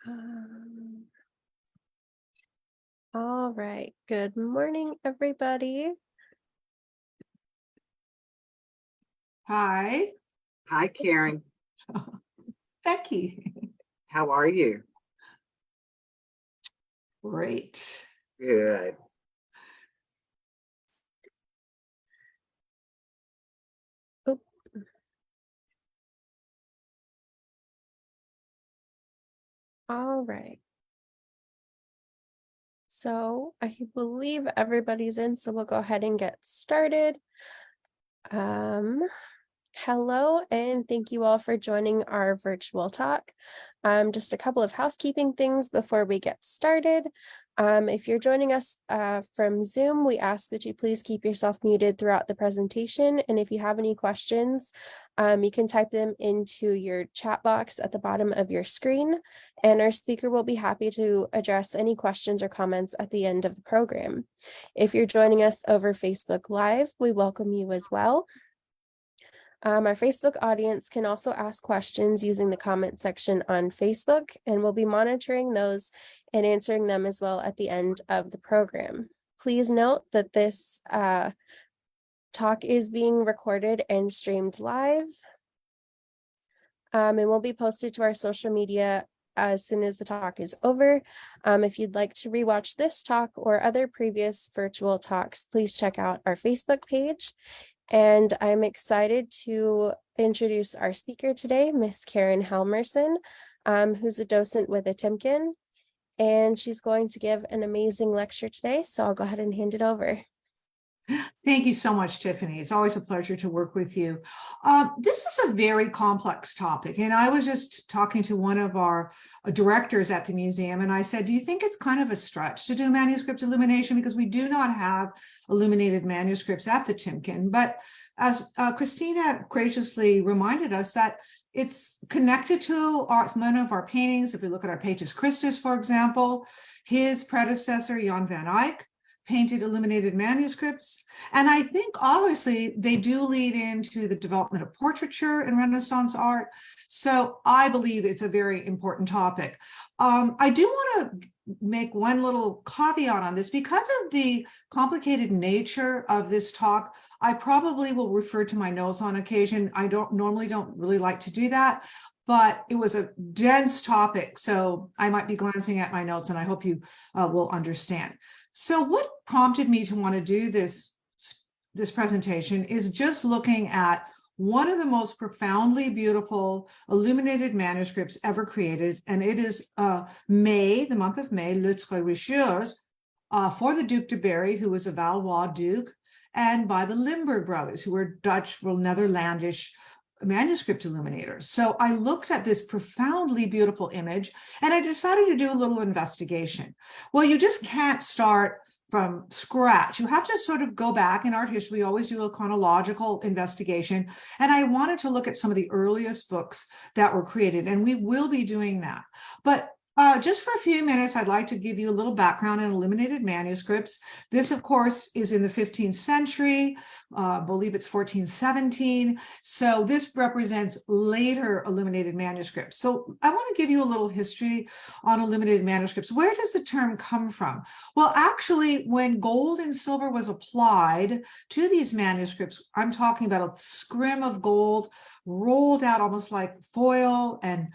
Um, all right. Good morning, everybody. Hi. Hi, Karen. Becky. How are you? Great. Good. Oop. All right. So I believe everybody's in, so we'll go ahead and get started. Hello, and thank you all for joining our virtual talk. Just a couple of housekeeping things before we get started. If you're joining us from Zoom, we ask that you please keep yourself muted throughout the presentation. And if you have any questions, you can type them into your chat box at the bottom of your screen, and our speaker will be happy to address any questions or comments at the end of the program. If you're joining us over Facebook Live, we welcome you as well. Our Facebook audience can also ask questions using the comment section on Facebook, and we'll be monitoring those and answering them as well at the end of the program. Please note that this talk is being recorded and streamed live, and will be posted to our social media as soon as the talk is over. If you'd like to rewatch this talk or other previous virtual talks, please check out our Facebook page. And I'm excited to introduce our speaker today, Miss Karen Helmerson, who's a docent with a Timken, and she's going to give an amazing lecture today. So I'll go ahead and hand it over. Thank you so much, Tiffany. It's always a pleasure to work with you. This is a very complex topic, and I was just talking to one of our directors at the museum, and I said, do you think it's kind of a stretch to do manuscript illumination? Because we do not have illuminated manuscripts at the Timken, but as Christina graciously reminded us that it's connected to one of our paintings. If we look at our Pater Christus, for example, his predecessor, Jan van Eyck, painted illuminated manuscripts. And I think obviously they do lead into the development of portraiture in Renaissance art. So I believe it's a very important topic. I do want to make one little caveat on this. Because of the complicated nature of this talk, I probably will refer to my notes on occasion. I don't really like to do that, but it was a dense topic. So I might be glancing at my notes, and I hope you will understand. So what prompted me to want to do this presentation is just looking at one of the most profoundly beautiful illuminated manuscripts ever created, and it is May, the month of May, Lettres Religieuses, for the Duc de Berry, who was a Valois Duke, and by the Limburg brothers, who were Dutch, Netherlandish manuscript illuminators. So I looked at this profoundly beautiful image, and I decided to do a little investigation. Well, you just can't start from scratch. You have to sort of go back in art history. We always do a chronological investigation. And I wanted to look at some of the earliest books that were created, and we will be doing that. But just for a few minutes, I'd like to give you a little background on illuminated manuscripts. This, of course, is in the 15th century. I believe it's 1417. So this represents later illuminated manuscripts. So I want to give you a little history on illuminated manuscripts. Where does the term come from? Well, actually, when gold and silver was applied to these manuscripts, I'm talking about a scrim of gold rolled out almost like foil and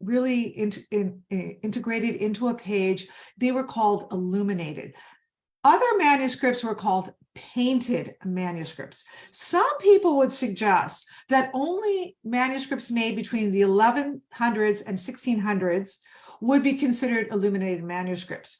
really integrated into a page. They were called illuminated. Other manuscripts were called painted manuscripts. Some people would suggest that only manuscripts made between the 1100s and 1600s would be considered illuminated manuscripts.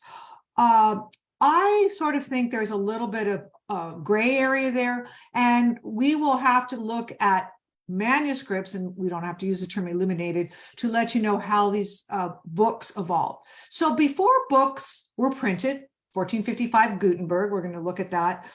I sort of think there's a little bit of gray area there, and we will have to look at manuscripts, and we don't have to use the term illuminated, to let you know how these books evolved. So before books were printed, 1455 Gutenberg, we're going to look at that.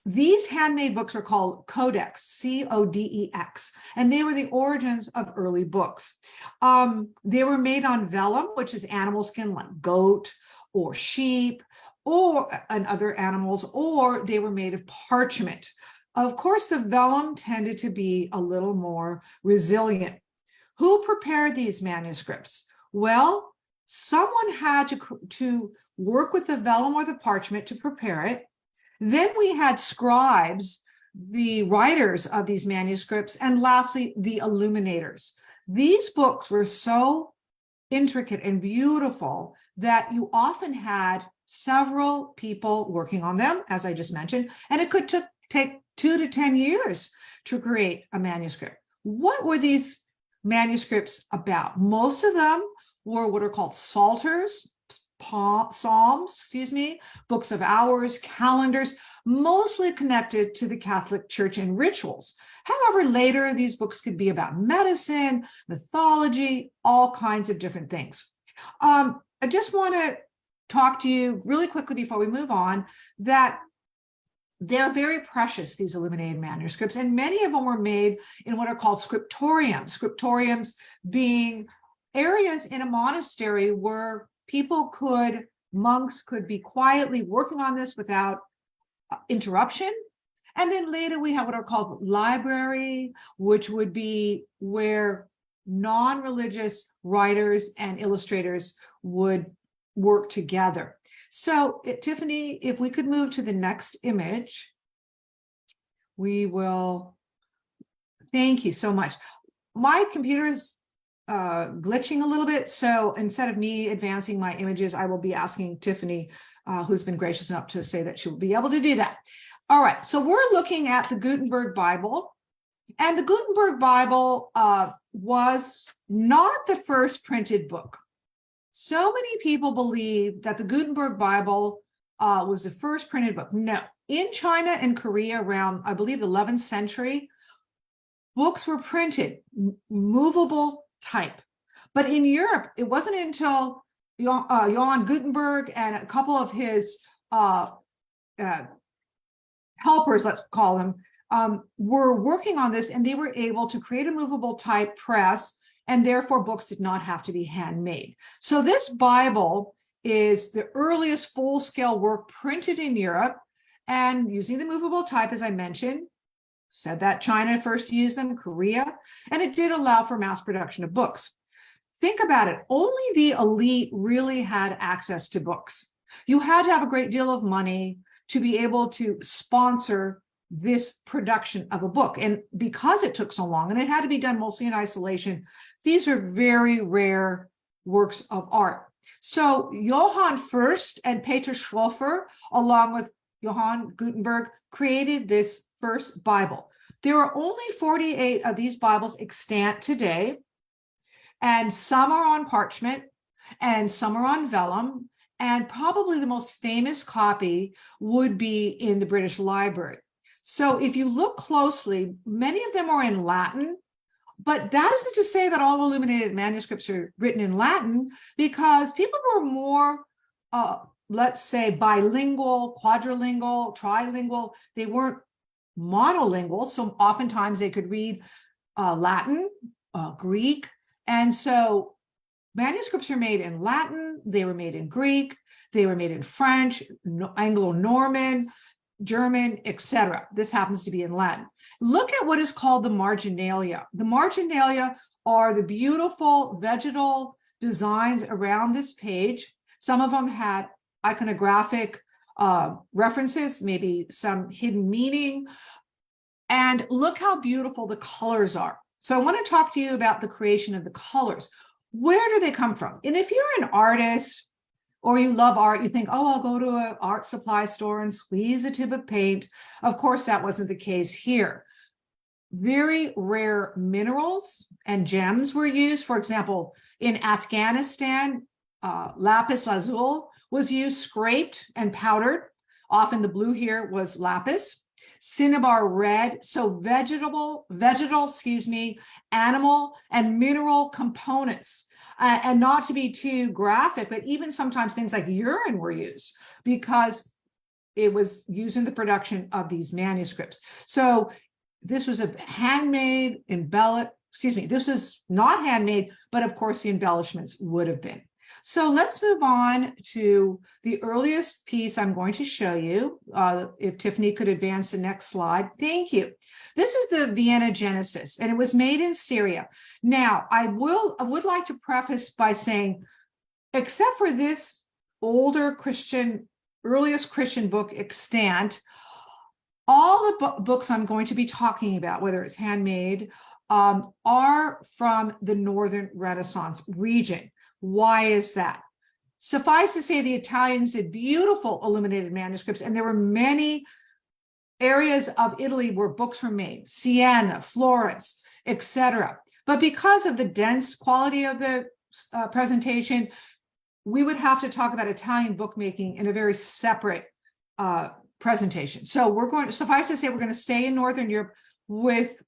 These handmade books were called codex, C-O-D-E-X, and they were the origins of early books. They were made on vellum, which is animal skin like goat or sheep and other animals, or they were made of parchment. Of course, the vellum tended to be a little more resilient. Who prepared these manuscripts? Well, someone had to work with the vellum or the parchment to prepare it. Then we had scribes, the writers of these manuscripts, and lastly, the illuminators. These books were so intricate and beautiful that you often had several people working on them, as I just mentioned, and it could take 2 to 10 years to create a manuscript. What were these manuscripts about? Most of them were what are called psalters, psalms, books of hours, calendars, mostly connected to the Catholic Church and rituals. However, later these books could be about medicine, mythology, all kinds of different things. I just want to talk to you really quickly before we move on that they're very precious, these illuminated manuscripts, and many of them were made in what are called scriptoriums. Scriptoriums being areas in a monastery where monks could be quietly working on this without interruption. And then later we have what are called library, which would be where non-religious writers and illustrators would work together. So Tiffany, if we could move to the next image, we will. Thank you so much. My computer is glitching a little bit. So instead of me advancing my images, I will be asking Tiffany, who's been gracious enough to say that she will be able to do that. All right, so we're looking at the Gutenberg Bible. And the Gutenberg Bible was not the first printed book. So many people believe that the Gutenberg Bible was the first printed book. No, in China and Korea around, I believe, the 11th century, books were printed, movable type. But in Europe, it wasn't until Johann Gutenberg and a couple of his helpers, let's call them, were working on this, and they were able to create a movable type press, and therefore books did not have to be handmade. So this Bible is the earliest full-scale work printed in Europe, and using the movable type, as I mentioned, said that China first used them, Korea, and it did allow for mass production of books. Think about it, only the elite really had access to books. You had to have a great deal of money to be able to sponsor this production of a book. And because it took so long, and it had to be done mostly in isolation, these are very rare works of art. So Johann First and Peter Schloffer, along with Johann Gutenberg, created this first Bible. There are only 48 of these Bibles extant today, and some are on parchment, and some are on vellum, and probably the most famous copy would be in the British Library. So if you look closely, many of them are in Latin, but that isn't to say that all illuminated manuscripts are written in Latin, because people were more, let's say, bilingual, quadrilingual, trilingual. They weren't monolingual, so oftentimes they could read Latin, Greek, and so manuscripts were made in Latin, they were made in Greek, they were made in French, Anglo-Norman, German, etc. This happens to be in Latin. Look at what is called the marginalia. The marginalia are the beautiful vegetal designs around this page. Some of them had iconographic references, maybe some hidden meaning. And look how beautiful the colors are. So I want to talk to you about the creation of the colors. Where do they come from? And if you're an artist or you love art, you think, oh, I'll go to an art supply store and squeeze a tube of paint. Of course, that wasn't the case here. Very rare minerals and gems were used. For example, in Afghanistan, lapis lazuli was used, scraped and powdered. Often the blue here was lapis. Cinnabar red, so vegetal, animal and mineral components. And not to be too graphic, but even sometimes things like urine were used because it was used in the production of these manuscripts. So this was a handmade, this is not handmade, but of course the embellishments would have been. So let's move on to the earliest piece I'm going to show you. If Tiffany could advance the next slide. Thank you. This is the Vienna Genesis, and it was made in Syria. Now, I would like to preface by saying except for this older earliest Christian book extant, all the books I'm going to be talking about, whether it's handmade, are from the Northern Renaissance region. Why is that? Suffice to say, the Italians did beautiful illuminated manuscripts, and there were many areas of Italy where books were made, Siena, Florence, etc. But because of the dense quality of the presentation, we would have to talk about Italian bookmaking in a very separate presentation. So we're going to, suffice to say, we're going to stay in Northern Europe with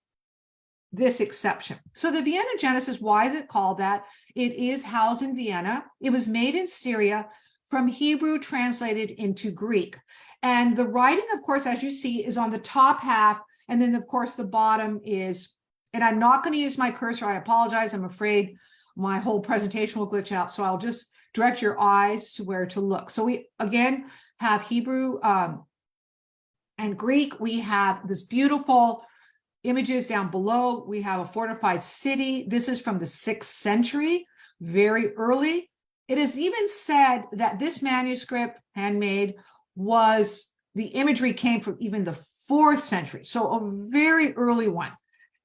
this exception. So the Vienna Genesis, why is it called that? It is housed in Vienna. It was made in Syria, from Hebrew translated into Greek. And the writing, of course, as you see, is on the top half. And then, of course, the bottom is, and I'm not going to use my cursor. I apologize. I'm afraid my whole presentation will glitch out. So I'll just direct your eyes to where to look. So we, again, have Hebrew and Greek. We have this beautiful images down below. We have a fortified city. This is from the 6th century, very early. It is even said that this manuscript, handmade, the imagery came from even the 4th century. So a very early one.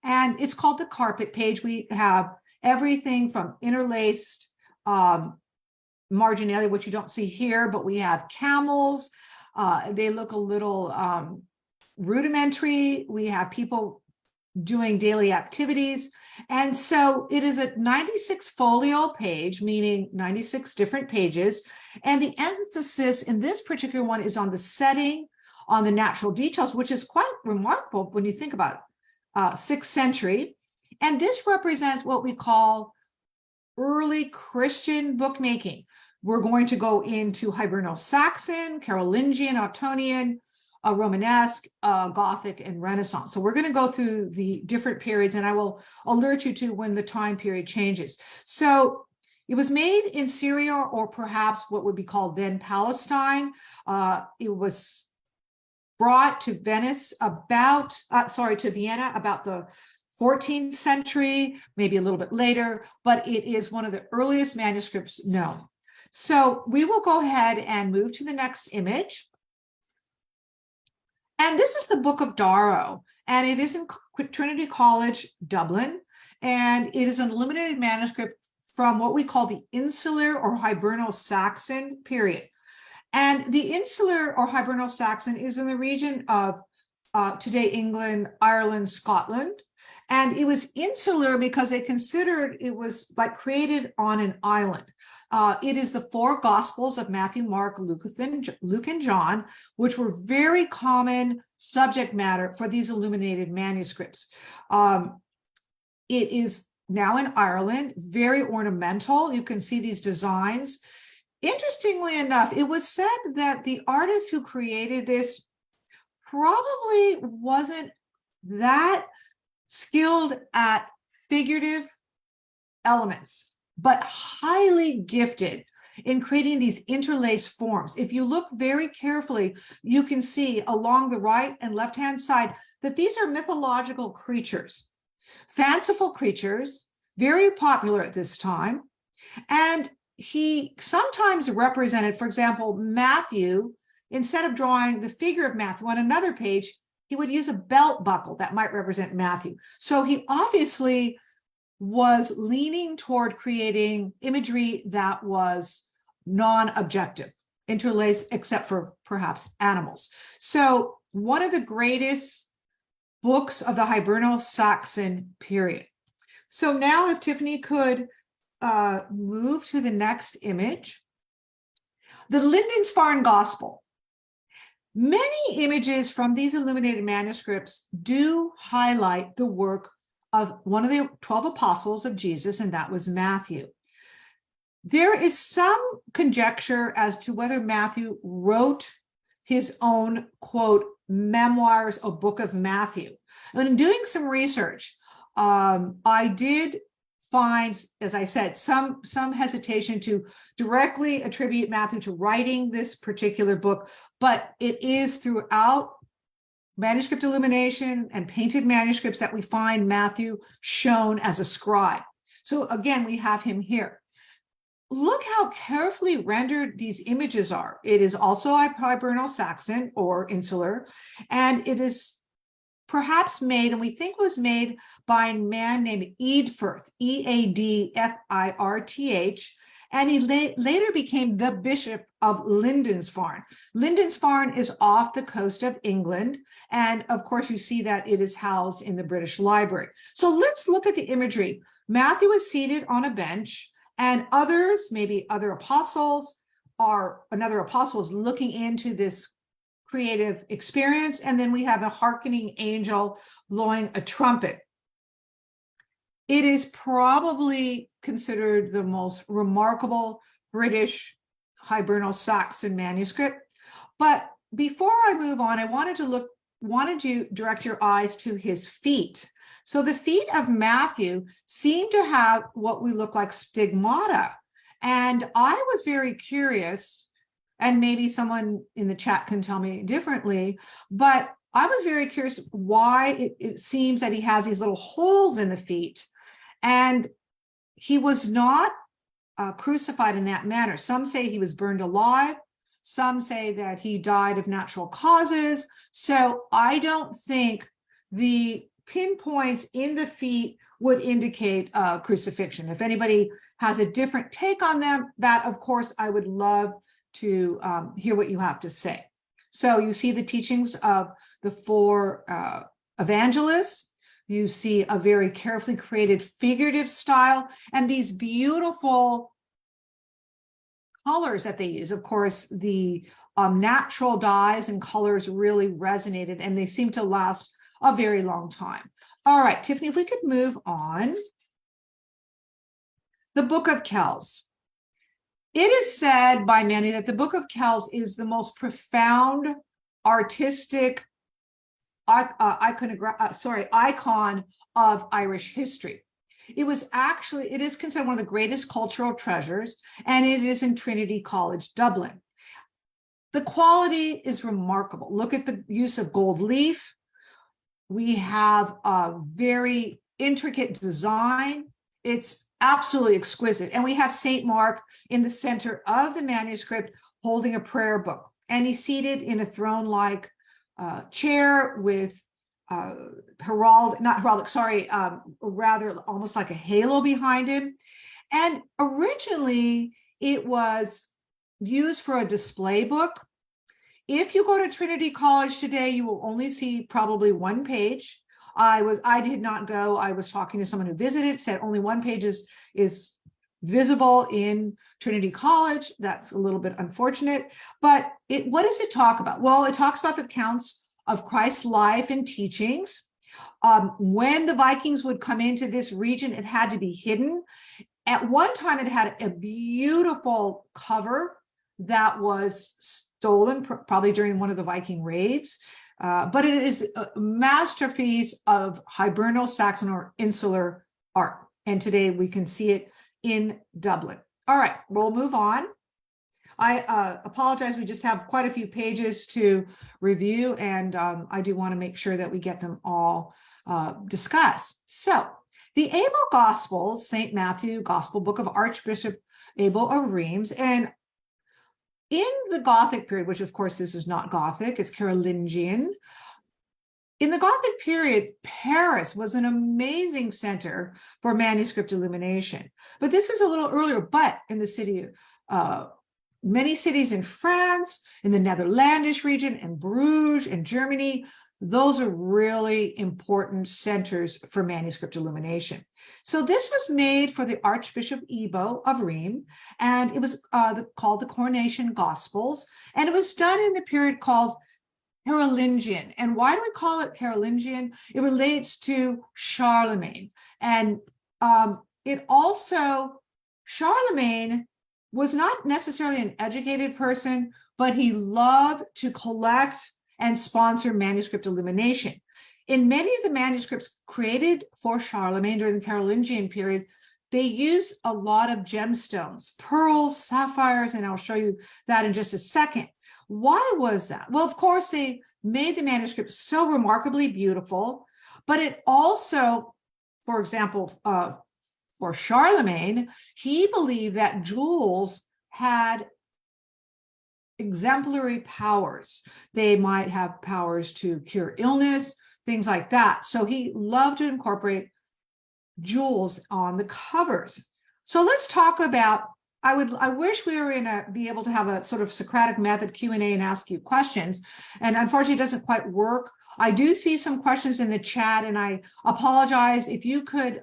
And it's called the carpet page. We have everything from interlaced marginalia, which you don't see here, but we have camels. They look a little rudimentary. We have people doing daily activities. And so it is a 96 folio page, meaning 96 different pages. And the emphasis in this particular one is on the setting, on the natural details, which is quite remarkable when you think about it. 6th century. And this represents what we call early Christian bookmaking. We're going to go into Hiberno-Saxon, Carolingian, Ottonian, Romanesque, Gothic, and Renaissance. So we're going to go through the different periods, and I will alert you to when the time period changes. So it was made in Syria, or perhaps what would be called then Palestine. It was brought to Venice to Vienna about the 14th century, maybe a little bit later, but it is one of the earliest manuscripts known. So we will go ahead and move to the next image. And this is the Book of Darrow, and it is in Trinity College, Dublin, and it is an illuminated manuscript from what we call the Insular or Hiberno-Saxon period. And the Insular or Hiberno-Saxon is in the region of today England, Ireland, Scotland. And it was insular because they considered it was like created on an island. It is the 4 Gospels of Matthew, Mark, Luke, and John, which were very common subject matter for these illuminated manuscripts. It is now in Ireland, very ornamental. You can see these designs. Interestingly enough, it was said that the artist who created this probably wasn't that skilled at figurative elements, but highly gifted in creating these interlaced forms. If you look very carefully, you can see along the right and left-hand side that these are mythological creatures, fanciful creatures, very popular at this time. And he sometimes represented, for example, Matthew, instead of drawing the figure of Matthew on another page, he would use a belt buckle that might represent Matthew. So he obviously was leaning toward creating imagery that was non-objective, interlaced, except for perhaps animals. So one of the greatest books of the Hiberno-Saxon period. So now if Tiffany could move to the next image. The Lindisfarne Gospel. Many images from these illuminated manuscripts do highlight the work of one of the 12 apostles of Jesus, and that was Matthew. There is some conjecture as to whether Matthew wrote his own, quote, memoirs, a book of Matthew. And in doing some research, I did find, as I said, some hesitation to directly attribute Matthew to writing this particular book, but it is throughout manuscript illumination and painted manuscripts that we find Matthew shown as a scribe. So again, we have him here. look how carefully rendered these images are. It is also Hibernal Saxon or insular, and it is perhaps made, and we think was made by a man named Eadfirth, Eadfirth, and he later became the Bishop of Lindisfarne. Lindisfarne is off the coast of England, and of course you see that it is housed in the British Library. So let's look at the imagery. Matthew is seated on a bench, and others, maybe other apostles, another apostle is looking into this creative experience, and then we have a hearkening angel blowing a trumpet. It is probably considered the most remarkable British Hibernal Saxon manuscript. But before I move on, I wanted you direct your eyes to his feet. So the feet of Matthew seem to have what we look like stigmata. And I was very curious, and maybe someone in the chat can tell me differently, but I was very curious why it seems that he has these little holes in the feet. And he was not crucified in that manner. Some say he was burned alive. Some say that he died of natural causes. So I don't think the pinpoints in the feet would indicate crucifixion. If anybody has a different take on them, that of course I would love to hear what you have to say. So you see the teachings of the four evangelists. You see a very carefully created figurative style and these beautiful colors that they use. Of course, the natural dyes and colors really resonated, and they seem to last a very long time. All right, Tiffany, if we could move on. The Book of Kells. It is said by many that the Book of Kells is the most profound artistic icon of Irish history. It is considered one of the greatest cultural treasures, and it is in Trinity College, Dublin. The quality is remarkable. Look at the use of gold leaf. We have a very intricate design. It's absolutely exquisite. And we have St. Mark in the center of the manuscript holding a prayer book. And he's seated in a throne-like chair with rather almost like a halo behind him. And originally it was used for a display book. If you go to Trinity College today, you will only see probably one page. I did not go. I was talking to someone who visited, said only one page is visible in Trinity College. That's a little bit unfortunate. But what does it talk about? Well, it talks about the accounts of Christ's life and teachings. When the Vikings would come into this region, it had to be hidden. At one time, it had a beautiful cover that was stolen, probably during one of the Viking raids. But it is a masterpiece of Hibernal Saxon or insular art. And today we can see it in Dublin. All right, we'll move on. I apologize, we just have quite a few pages to review, and I do want to make sure that we get them all discussed. So the Abel Gospels, St. Matthew, Gospel Book of Archbishop Abel of Reims, and in the Gothic period, which of course this is not Gothic, it's Carolingian. In the Gothic period, Paris was an amazing center for manuscript illumination. But this is a little earlier, but in the city, many cities in France, in the Netherlandish region, in Bruges, in Germany, those are really important centers for manuscript illumination. So this was made for the Archbishop Ebo of Reims, and it was called the Coronation Gospels, and it was done in the period called Carolingian. And why do we call it Carolingian? It relates to Charlemagne. And Charlemagne was not necessarily an educated person, but he loved to collect and sponsor manuscript illumination. In many of the manuscripts created for Charlemagne during the Carolingian period, they used a lot of gemstones, pearls, sapphires, and I'll show you that in just a second. Why was that? Well, of course, they made the manuscript so remarkably beautiful, but it also, for example, for Charlemagne, he believed that jewels had exemplary powers. They might have powers to cure illness, things like that. So he loved to incorporate jewels on the covers. So let's talk about, I wish we were be able to have a sort of Socratic method Q&A and ask you questions. And unfortunately, it doesn't quite work. I do see some questions in the chat, and I apologize if you could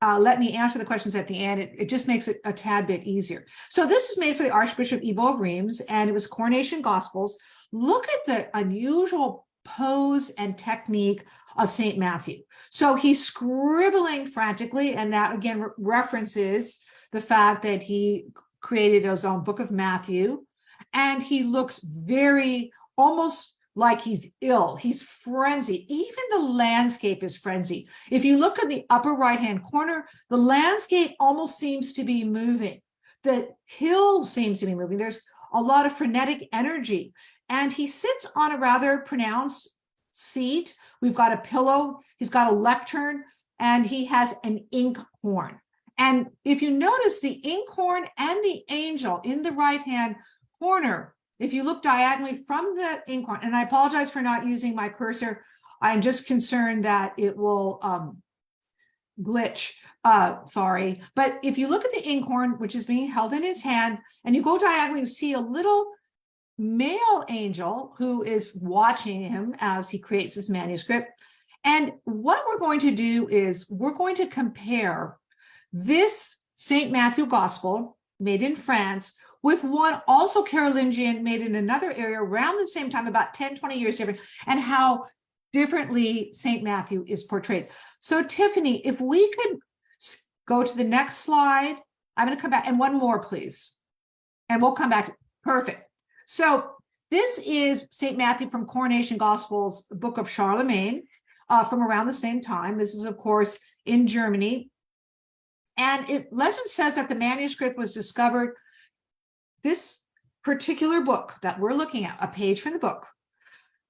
let me answer the questions at the end. It just makes it a tad bit easier. So this is made for the Archbishop Ivo of Reims, and it was Coronation Gospels. Look at the unusual pose and technique of St. Matthew. So he's scribbling frantically, and that again references the fact that he created his own book of Matthew, and he looks very almost like he's ill. He's frenzied. Even the landscape is frenzied. If you look in the upper right-hand corner, the landscape almost seems to be moving. The hill seems to be moving. There's a lot of frenetic energy. And he sits on a rather pronounced seat. We've got a pillow. He's got a lectern, and he has an inkhorn. And if you notice the inkhorn and the angel in the right-hand corner, if you look diagonally from the inkhorn, and I apologize for not using my cursor, I'm just concerned that it will glitch, sorry. But if you look at the inkhorn, which is being held in his hand, and you go diagonally, you see a little male angel who is watching him as he creates this manuscript. And what we're going to do is we're going to compare this St. Matthew Gospel made in France with one also Carolingian made in another area around the same time, about 10, 20 years different, and how differently St. Matthew is portrayed. So Tiffany, if we could go to the next slide, I'm going to come back, and one more, please. And we'll come back. Perfect. So this is St. Matthew from Coronation Gospels, book of Charlemagne, from around the same time. This is, of course, in Germany. And legend says that the manuscript was discovered. This particular book that we're looking at, a page from the book,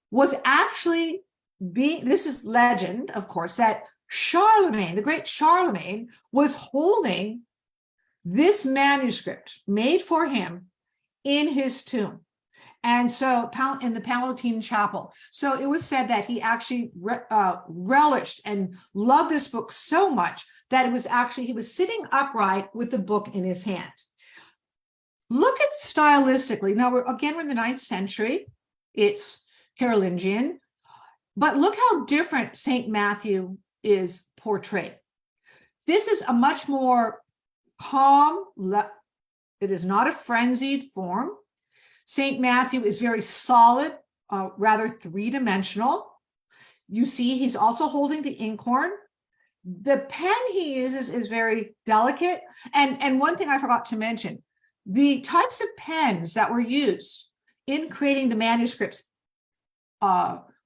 was actually this is legend, of course, that Charlemagne, the great Charlemagne, was holding this manuscript made for him in his tomb. And so in the Palatine Chapel. So it was said that he actually relished and loved this book so much that he was sitting upright with the book in his hand. Look at stylistically. Now we're in the 9th century. It's Carolingian, but look how different St. Matthew is portrayed. This is a much more calm, it is not a frenzied form. St. Matthew is very solid, rather three-dimensional. You see, he's also holding the inkhorn. The pen he uses is very delicate. And one thing I forgot to mention, the types of pens that were used in creating the manuscripts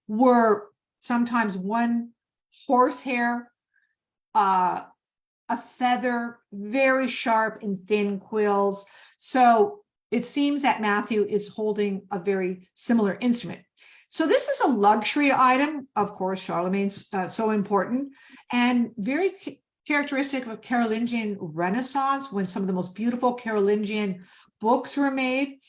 were sometimes one horsehair, a feather, very sharp and thin quills. So it seems that Matthew is holding a very similar instrument. So this is a luxury item. Of course, Charlemagne's so important and very characteristic of Carolingian Renaissance, when some of the most beautiful Carolingian books were made.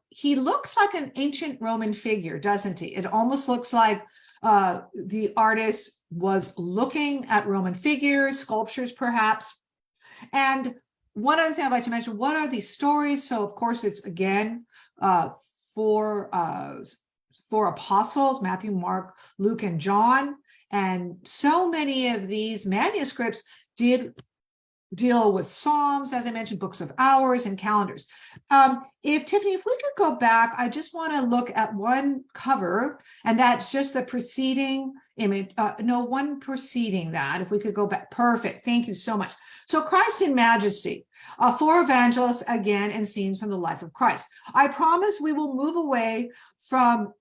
He looks like an ancient Roman figure, doesn't he? It almost looks like the artist was looking at Roman figures, sculptures perhaps. And one other thing I'd like to mention, what are these stories? So of course it's again four apostles, Matthew, Mark, Luke, and John. And so many of these manuscripts did deal with Psalms, as I mentioned, books of hours and calendars. Tiffany, if we could go back, I just want to look at one cover, and that's just the preceding image. One preceding that. If we could go back. Perfect. Thank you so much. So Christ in Majesty, 4 evangelists again, and scenes from the life of Christ. I promise we will move away from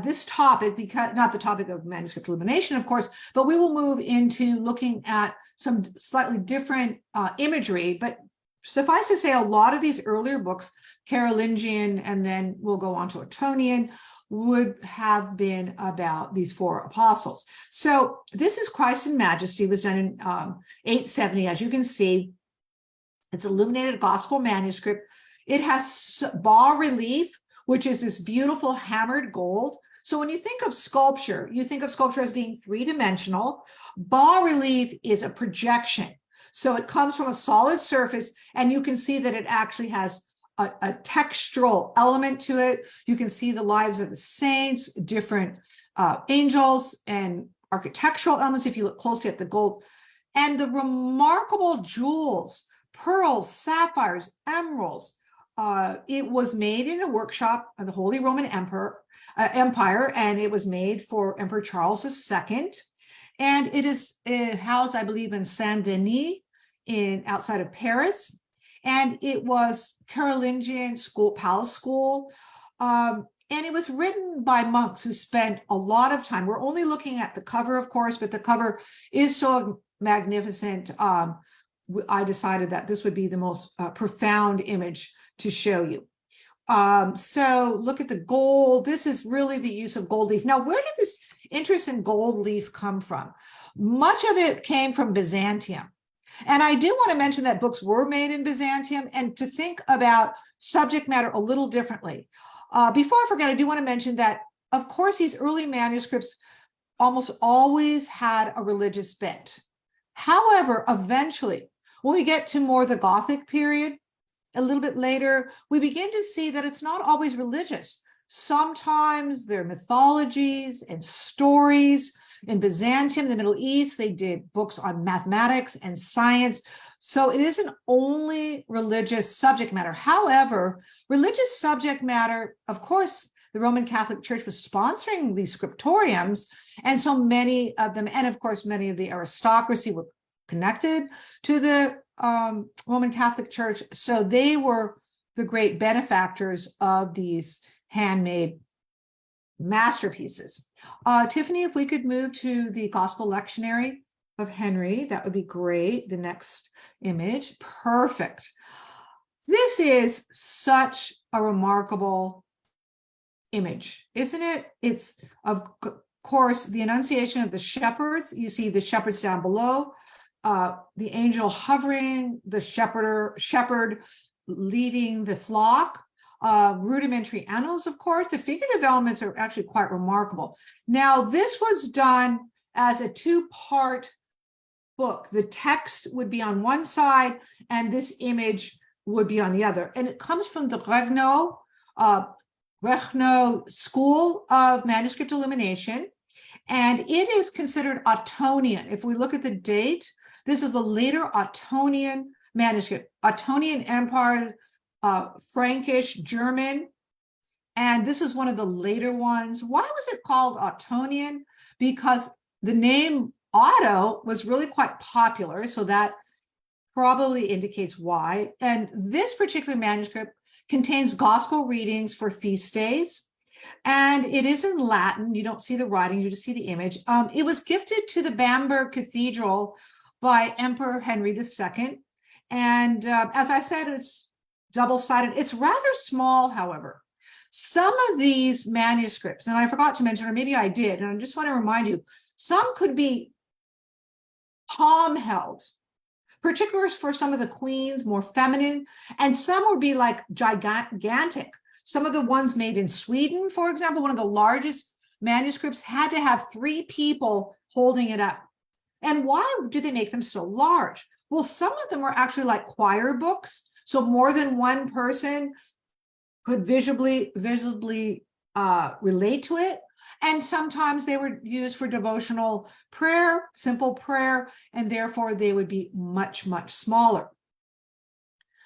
this topic, because not the topic of manuscript illumination, of course, but we will move into looking at some slightly different imagery. But suffice to say, a lot of these earlier books, Carolingian, and then we'll go on to Ottonian, would have been about these four apostles. So this is Christ in Majesty, was done in 870. As you can see, it's illuminated gospel manuscript. It has bas relief, which is this beautiful hammered gold. So when you think of sculpture, you think of sculpture as being three-dimensional. Bas relief is a projection. So it comes from a solid surface, and you can see that it actually has a textural element to it. You can see the lives of the saints, different angels, and architectural elements if you look closely at the gold. And the remarkable jewels, pearls, sapphires, emeralds. It was made in a workshop of the Holy Roman Empire, and it was made for Emperor Charles II. And it is housed, I believe, in Saint Denis, outside of Paris. And it was Carolingian school, palace school. And it was written by monks who spent a lot of time. We're only looking at the cover, of course, but the cover is so magnificent. I decided that this would be the most profound image to show you. So look at the gold. This is really the use of gold leaf. Now, where did this interest in gold leaf come from? Much of it came from Byzantium. And I do want to mention that books were made in Byzantium, and to think about subject matter a little differently. Before I forget, I do want to mention that, of course, these early manuscripts almost always had a religious bent. However, eventually, when we get to more the Gothic period, a little bit later, we begin to see that it's not always religious. Sometimes they're mythologies and stories. In Byzantium, the Middle East, they did books on mathematics and science. So it isn't only religious subject matter. However, religious subject matter, of course, the Roman Catholic Church was sponsoring these scriptoriums, and so many of them, and of course, many of the aristocracy were connected to the Roman Catholic Church. So they were the great benefactors of these handmade masterpieces. Tiffany, if we could move to the Gospel Lectionary of Henry, that would be great. The next image. Perfect. This is such a remarkable image, isn't it? It's, of course, the Annunciation of the shepherds. You see the shepherds down below, the angel hovering, the shepherd leading the flock. Rudimentary animals, of course. The figurative elements are actually quite remarkable. Now, this was done as a two-part book. The text would be on one side, and this image would be on the other. And it comes from the Regno School of Manuscript Illumination, and it is considered Ottonian. If we look at the date, this is the later Ottonian manuscript. Ottonian Empire, Frankish, German, and this is one of the later ones. Why was it called Ottonian? Because the name Otto was really quite popular, so that probably indicates why. And this particular manuscript contains gospel readings for feast days, and it is in Latin. You don't see the writing, you just see the image. It was gifted to the Bamberg Cathedral by Emperor Henry II, and as I said, it's double-sided. It's rather small, however. Some of these manuscripts, and I forgot to mention, or maybe I did, and I just want to remind you, some could be palm-held, particularly for some of the queens, more feminine, and some would be like gigantic. Some of the ones made in Sweden, for example, one of the largest manuscripts had to have 3 people holding it up. And why do they make them so large? Well, some of them were actually like choir books. So more than one person could visibly relate to it. And sometimes they were used for devotional prayer, simple prayer, and therefore they would be much, much smaller.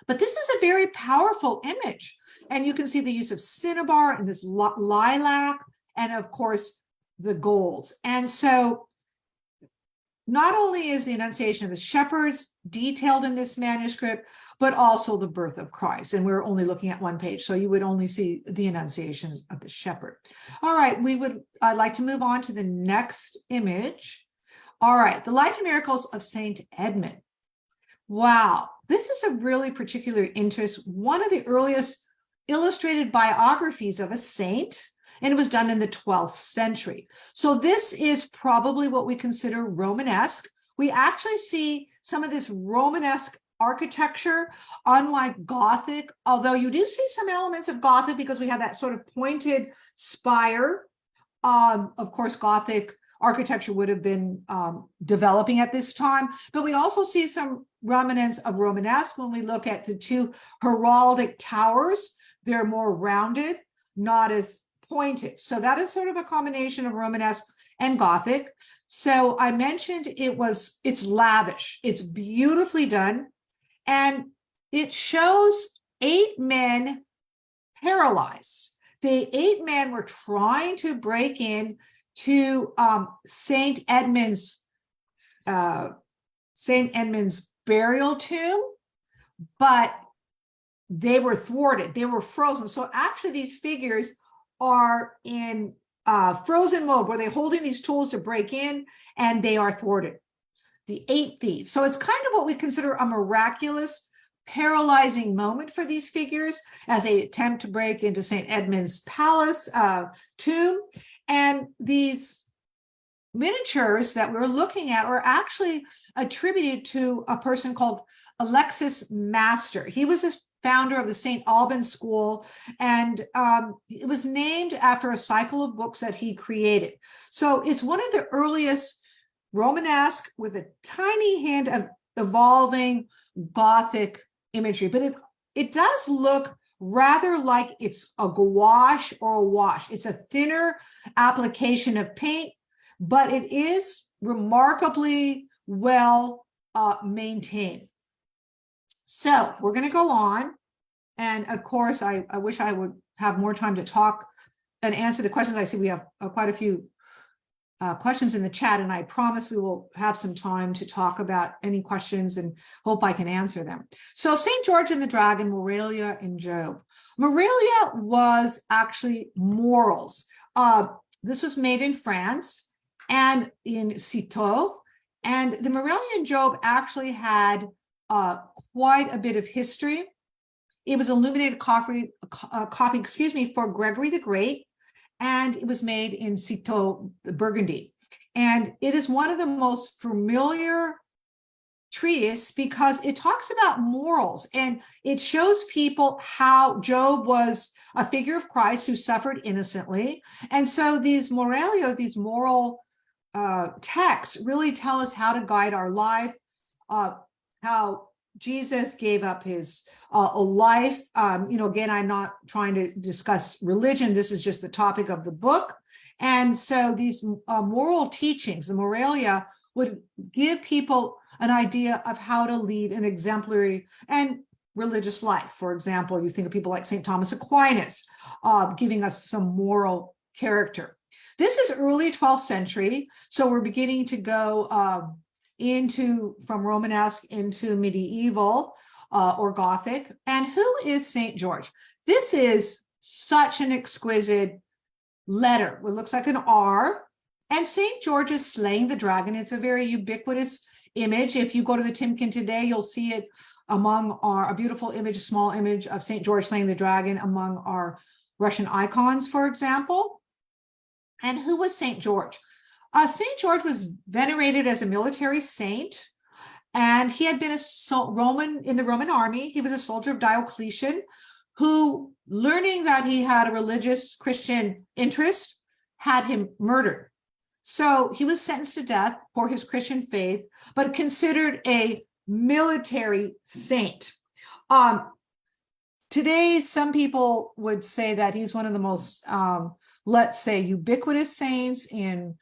But this is a very powerful image. And you can see the use of cinnabar and this lilac, and of course, the golds. And so not only is the Annunciation of the shepherds detailed in this manuscript, but also the birth of Christ. And we're only looking at one page, so you would only see the Annunciations of the shepherd. All right, I'd like to move on to the next image. All right, the life and miracles of Saint Edmund. Wow, this is a really particular interest. One of the earliest illustrated biographies of a saint. and it was done in the 12th century. So this is probably what we consider Romanesque. We actually see some of this Romanesque architecture, unlike Gothic, although you do see some elements of Gothic because we have that sort of pointed spire. Of course, Gothic architecture would have been developing at this time, but we also see some remnants of Romanesque when we look at the two heraldic towers. They're more rounded, not as pointed. So that is sort of a combination of Romanesque and Gothic. So I mentioned it's lavish, it's beautifully done, and it shows 8 men paralyzed. The 8 men were trying to break in to Saint Edmund's burial tomb, but they were thwarted. They were frozen. So actually, these figures are in frozen mode where they're holding these tools to break in, and they are thwarted. The 8 thieves. So it's kind of what we consider a miraculous, paralyzing moment for these figures as they attempt to break into St. Edmund's palace tomb. And these miniatures that we're looking at are actually attributed to a person called Alexis Master. He was a founder of the St. Albans School, and it was named after a cycle of books that he created. So it's one of the earliest Romanesque with a tiny hint of evolving Gothic imagery, but it does look rather like it's a gouache or a wash. It's a thinner application of paint, but it is remarkably well maintained. So we're going to go on. And of course, I wish I would have more time to talk and answer the questions. I see we have quite a few questions in the chat, and I promise we will have some time to talk about any questions and hope I can answer them. So St. George and the Dragon, Moralia and Job. Moralia was actually morals. This was made in France and in Citeaux, and the Moralia and Job actually had quite a bit of history. It was illuminated copy, for Gregory the Great, and it was made in Citeaux, Burgundy. And it is one of the most familiar treatises because it talks about morals, and it shows people how Job was a figure of Christ who suffered innocently. And so these moralia, these moral texts really tell us how to guide our life, how Jesus gave up his life. Again, I'm not trying to discuss religion. This is just the topic of the book. And so these moral teachings, the moralia, would give people an idea of how to lead an exemplary and religious life. For example, you think of people like St. Thomas Aquinas, giving us some moral character. This is early 12th century. So we're beginning to go from Romanesque into medieval or Gothic. And who is St. George? This is such an exquisite letter. It looks like an R. And St. George is slaying the dragon. It's a very ubiquitous image. If you go to the Timken today, you'll see it among a beautiful image, a small image of St. George slaying the dragon among our Russian icons, for example. And who was St. George? St. George was venerated as a military saint, and he had been in the Roman army. He was a soldier of Diocletian, who, learning that he had a religious Christian interest, had him murdered. So he was sentenced to death for his Christian faith, but considered a military saint. Today, some people would say that he's one of the most, let's say, ubiquitous saints in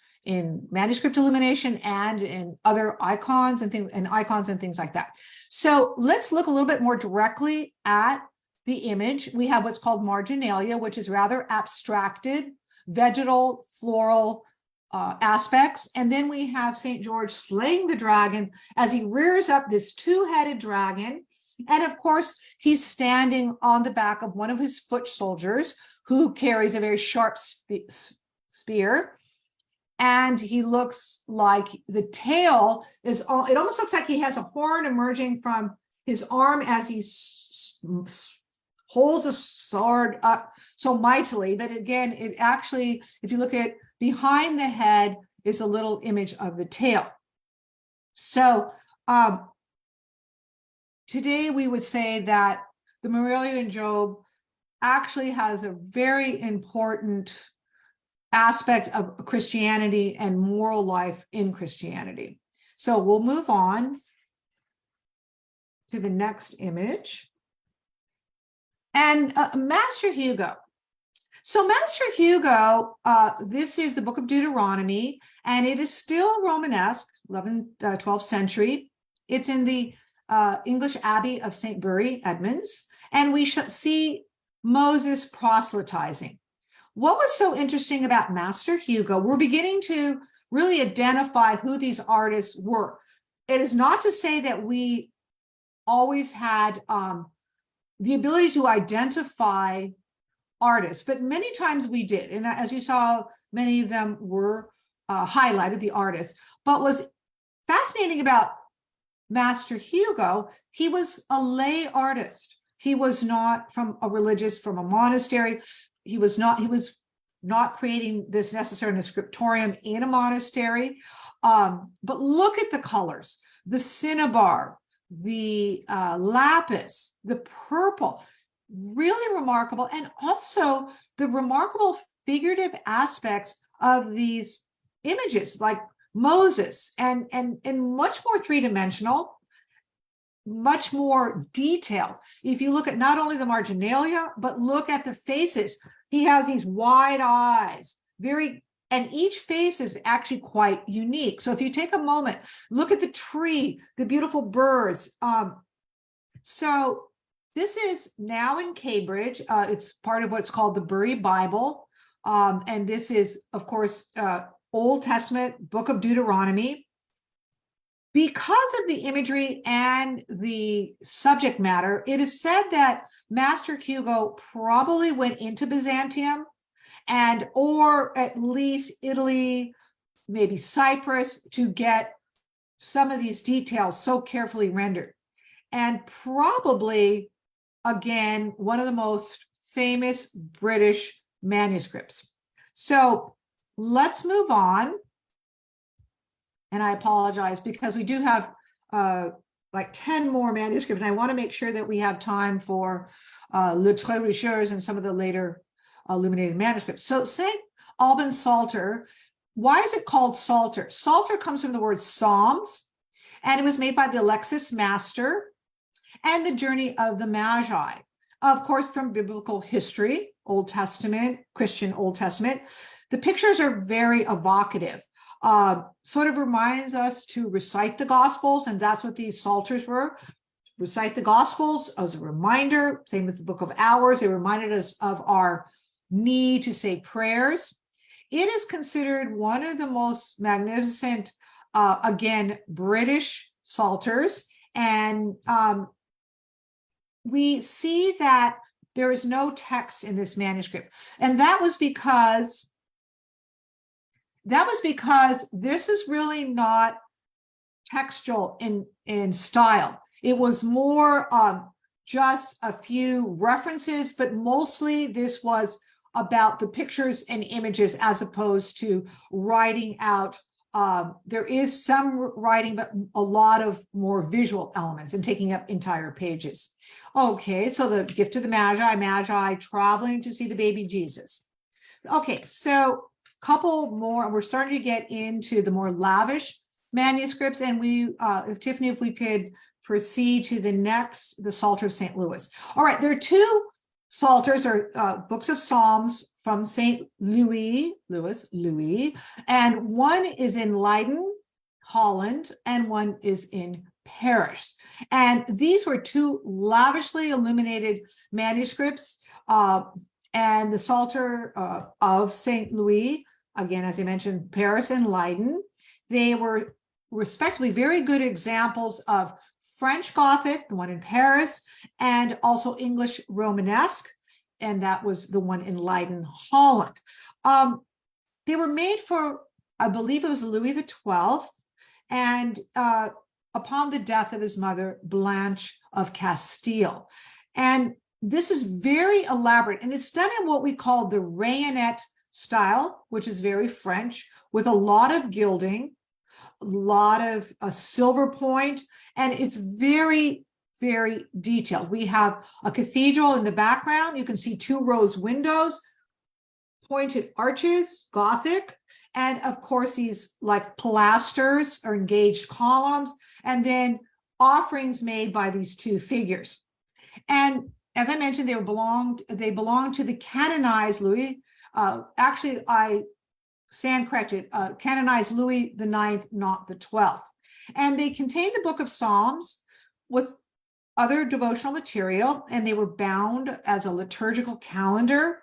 manuscript illumination and in other icons and things like that. So let's look a little bit more directly at the image. We have what's called marginalia, which is rather abstracted, vegetal, floral aspects. And then we have St. George slaying the dragon as he rears up this two-headed dragon. And of course, he's standing on the back of one of his foot soldiers who carries a very sharp spear. And he looks like the tail it almost looks like he has a horn emerging from his arm as he's holds a sword up so mightily. But again, it actually, if you look at behind the head, is a little image of the tail. So today we would say that the Maurillian Job actually has a very important aspect of Christianity and moral life in Christianity. So we'll move on to the next image. And Master Hugo. So Master Hugo, this is the book of Deuteronomy, and it is still Romanesque, 12th century. It's in the English Abbey of St. Bury, Edmonds, and we see Moses proselytizing. What was so interesting about Master Hugo, we're beginning to really identify who these artists were. It is not to say that we always had the ability to identify artists, but many times we did. And as you saw, many of them were highlighted, the artists. But what's fascinating about Master Hugo, he was a lay artist. He was not from a monastery. He was not creating this necessarily in a scriptorium in a monastery. But look at the colors, the cinnabar, the lapis, the purple, really remarkable. And also the remarkable figurative aspects of these images, like Moses, and much more three-dimensional, much more detailed. If you look at not only the marginalia, but look at the faces, he has these wide eyes, and each face is actually quite unique. So if you take a moment, look at the tree, the beautiful birds. So this is now in Cambridge. It's part of what's called the Bury Bible. And this is, of course, Old Testament, book of Deuteronomy. Because of the imagery and the subject matter, it is said that Master Hugo probably went into Byzantium or at least Italy, maybe Cyprus, to get some of these details so carefully rendered. And probably, again, one of the most famous British manuscripts. So let's move on. And I apologize because we do have like 10 more manuscripts, and I want to make sure that we have time for Le Trébucheurs and some of the later illuminated manuscripts. So St. Alban Psalter, why is it called Psalter? Psalter comes from the word Psalms, and it was made by the Alexis Master and the Journey of the Magi. Of course, from biblical history, Old Testament, Christian Old Testament, the pictures are very evocative. Sort of reminds us to recite the Gospels, and that's what these Psalters were. Recite the Gospels as a reminder. Same with the Book of Hours. They reminded us of our need to say prayers. It is considered one of the most magnificent, again, British Psalters. And we see that there is no text in this manuscript. And that was because this is really not textual in style. It was more just a few references, but mostly this was about the pictures and images as opposed to writing out. There is some writing, but a lot of more visual elements and taking up entire pages. Okay, so the gift of the Magi traveling to see the baby Jesus. Okay, so couple more, and we're starting to get into the more lavish manuscripts. And Tiffany, if we could proceed to the Psalter of St. Louis. All right, there are two Psalters or books of Psalms from St. Louis, and one is in Leiden, Holland, and one is in Paris. And these were two lavishly illuminated manuscripts. And the Psalter of St. Louis, again, as I mentioned, Paris and Leiden, they were respectively very good examples of French Gothic, the one in Paris, and also English Romanesque, and that was the one in Leiden, Holland. They were made for, I believe it was Louis XII, and upon the death of his mother, Blanche of Castile. And this is very elaborate, and it's done in what we call the rayonnette style, which is very French, with a lot of gilding, a lot of silver point, and it's very, very detailed. We have a cathedral in the background. You can see 2 rows windows, pointed arches, Gothic, and of course these like pilasters or engaged columns, and then offerings made by these 2 figures. And as I mentioned, they belong to the canonized Louis. Actually, I stand corrected. Canonized Louis the IX, not the 12th. And they contain the Book of Psalms with other devotional material, and they were bound as a liturgical calendar.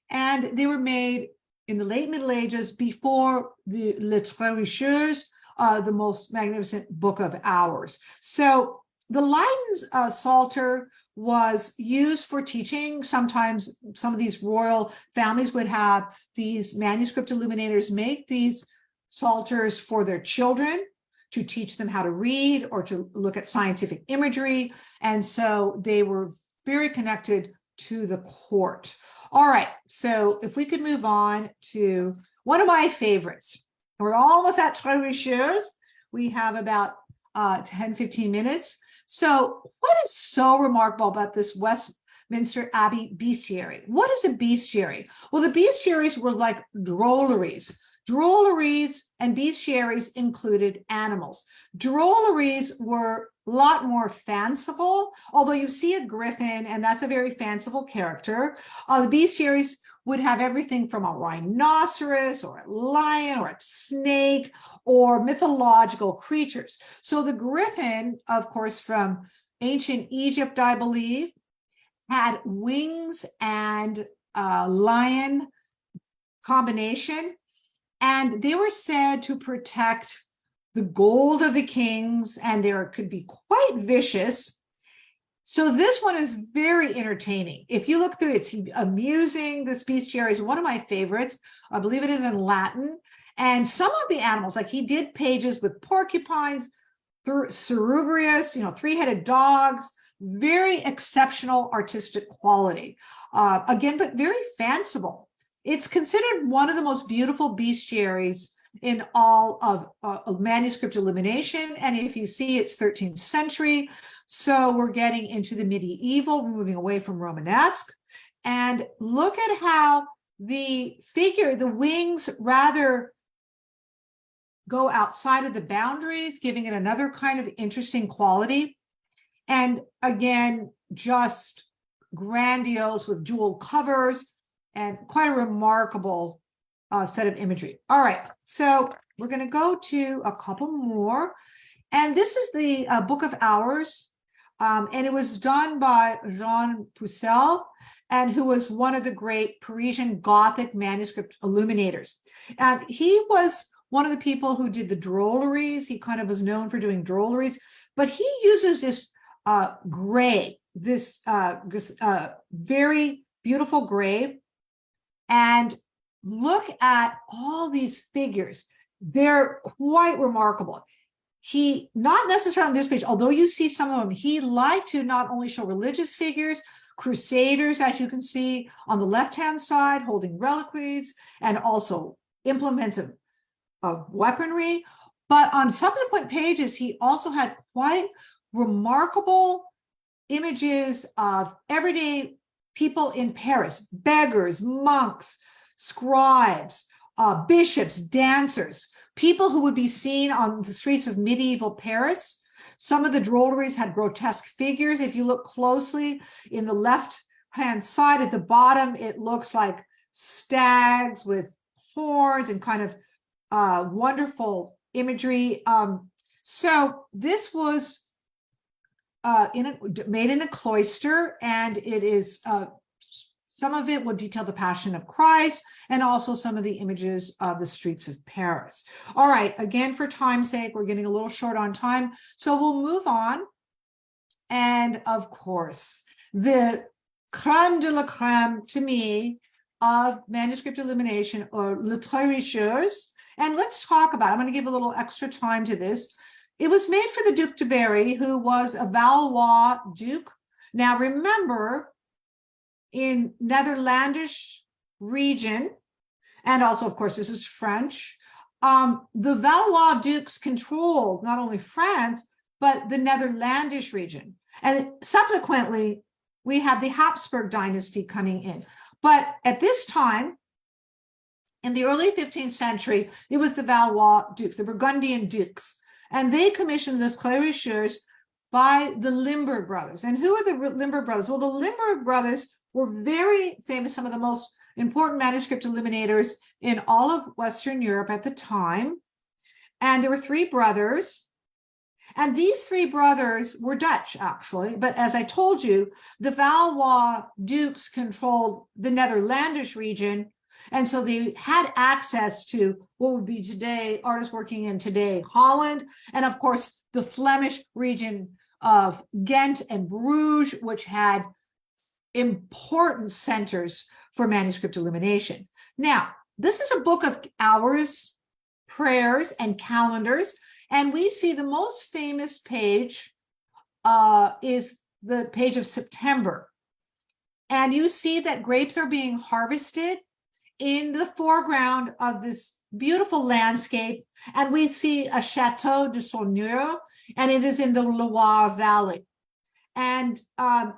And they were made in the late Middle Ages before the Les Flourished, the most magnificent Book of Hours. So the Leiden Psalter was used for teaching. Sometimes some of these royal families would have these manuscript illuminators make these psalters for their children to teach them how to read or to look at scientific imagery. And so they were very connected to the court. All right, so if we could move on to one of my favorites. We're almost at Flourished. We have about 10, 15 minutes. So what is so remarkable about this Westminster Abbey bestiary? What is a bestiary? Well, the bestiaries were like drolleries. Drolleries and bestiaries included animals. Drolleries were a lot more fanciful, although you see a griffin, and that's a very fanciful character. The bestiaries would have everything from a rhinoceros or a lion or a snake or mythological creatures. So the griffin, of course, from ancient Egypt, I believe, had wings and lion combination, and they were said to protect the gold of the kings, and they could be quite vicious. So this one is very entertaining. If you look through it, it's amusing. This bestiary is one of my favorites. I believe it is in Latin. And some of the animals, like he did pages with porcupines, cerebrius, 3-headed dogs, very exceptional artistic quality. Again, but very fanciful. It's considered one of the most beautiful bestiaries in all of manuscript illumination. And if you see, it's 13th century. So we're getting into the medieval, we're moving away from Romanesque. And look at how the figure, the wings rather go outside of the boundaries, giving it another kind of interesting quality. And again, just grandiose with jewel covers and quite a remarkable set of imagery. All right, so we're going to go to a couple more. And this is the Book of Hours. And it was done by Jean Poussel, and who was one of the great Parisian Gothic manuscript illuminators. And he was one of the people who did the drolleries. He kind of was known for doing drolleries, but he uses this gray, this very beautiful gray. And look at all these figures. They're quite remarkable. He, not necessarily on this page, although you see some of them, he liked to not only show religious figures, crusaders, as you can see on the left-hand side, holding reliquaries, and also implements of weaponry. But on subsequent pages, he also had quite remarkable images of everyday people in Paris, beggars, monks, scribes, bishops, dancers, people who would be seen on the streets of medieval Paris. Some of the drolleries had grotesque figures. If you look closely in the left-hand side at the bottom, it looks like stags with horns and kind of wonderful imagery. So this was made in a cloister, and it is some of it would detail the Passion of Christ and also some of the images of the streets of Paris. All right, again, for time's sake, we're getting a little short on time, so we'll move on. And of course, the crème de la crème to me of manuscript illumination, or le Flourished. And let's talk about it. I'm going to give a little extra time to this. It was made for the Duc de Berry, who was a Valois Duke. Now remember, in Netherlandish region, and also, of course, this is French. The Valois dukes controlled not only France, but the Netherlandish region. And subsequently, we have the Habsburg dynasty coming in. But at this time, in the early 15th century, it was the Valois dukes, the Burgundian dukes. And they commissioned the Sclerishers by the Limburg brothers. And who are the Limburg brothers? Well, the Limburg brothers were very famous, some of the most important manuscript eliminators in all of Western Europe at the time. And there were three brothers. And these three brothers were Dutch, actually. But as I told you, the Valois dukes controlled the Netherlandish region. And so they had access to what would be today, artists working in today, Holland. And of course, the Flemish region of Ghent and Bruges, which had important centers for manuscript illumination. Now, this is a book of hours, prayers, and calendars. And we see the most famous page is the page of September. And you see that grapes are being harvested in the foreground of this beautiful landscape. And we see a Chateau de Saunier, and it is in the Loire Valley. And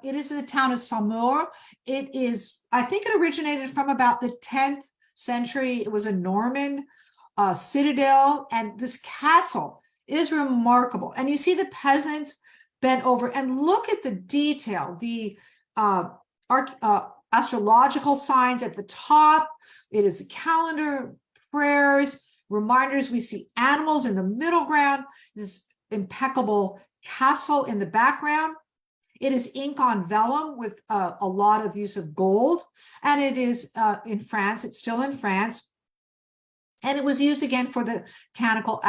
it is in the town of Saumur. It is, I think it originated from about the 10th century. It was a Norman citadel, and this castle is remarkable. And you see the peasants bent over, and look at the detail, the astrological signs at the top. It is a calendar, prayers, reminders. We see animals in the middle ground, this impeccable castle in the background. It is ink on vellum with a lot of use of gold. And it is in France. It's still in France. And it was used again for the canonical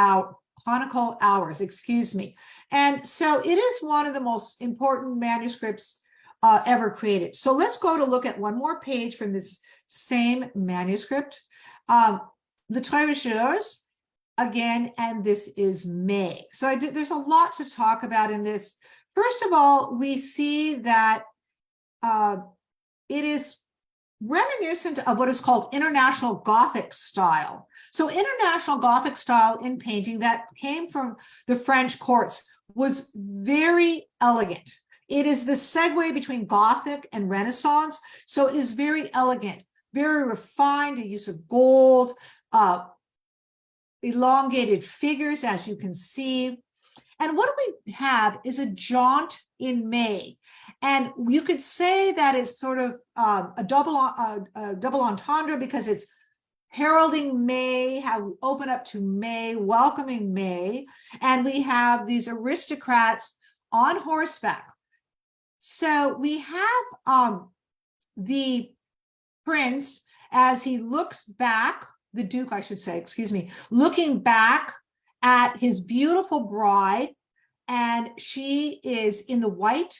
hours, excuse me. And so it is one of the most important manuscripts ever created. So let's go to look at one more page from this same manuscript. The Trevicheurs, again, and this is May. So there's a lot to talk about in this. First of all, we see that it is reminiscent of what is called International Gothic style. So International Gothic style in painting that came from the French courts was very elegant. It is the segue between Gothic and Renaissance. So it is very elegant, very refined, the use of gold, elongated figures, as you can see. And what we have is a jaunt in May. And you could say that it's sort of a double entendre, because it's heralding May, how we open up to May, welcoming May. And we have these aristocrats on horseback. So we have the prince, as he looks back, the Duke, I should say, excuse me, looking back at his beautiful bride, and she is in the white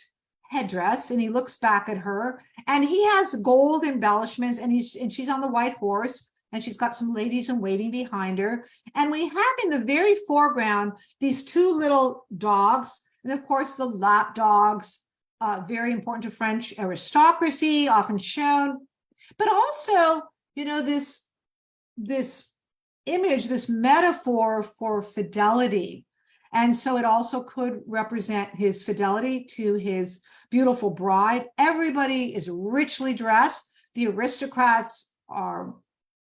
headdress, and he looks back at her, and he has gold embellishments, and she's on the white horse, and she's got some ladies in waiting behind her. And we have in the very foreground these two little dogs, and of course the lap dogs, very important to French aristocracy, often shown, but also, you know, this image, this metaphor for fidelity. And so it also could represent his fidelity to his beautiful bride. Everybody is richly dressed. The aristocrats are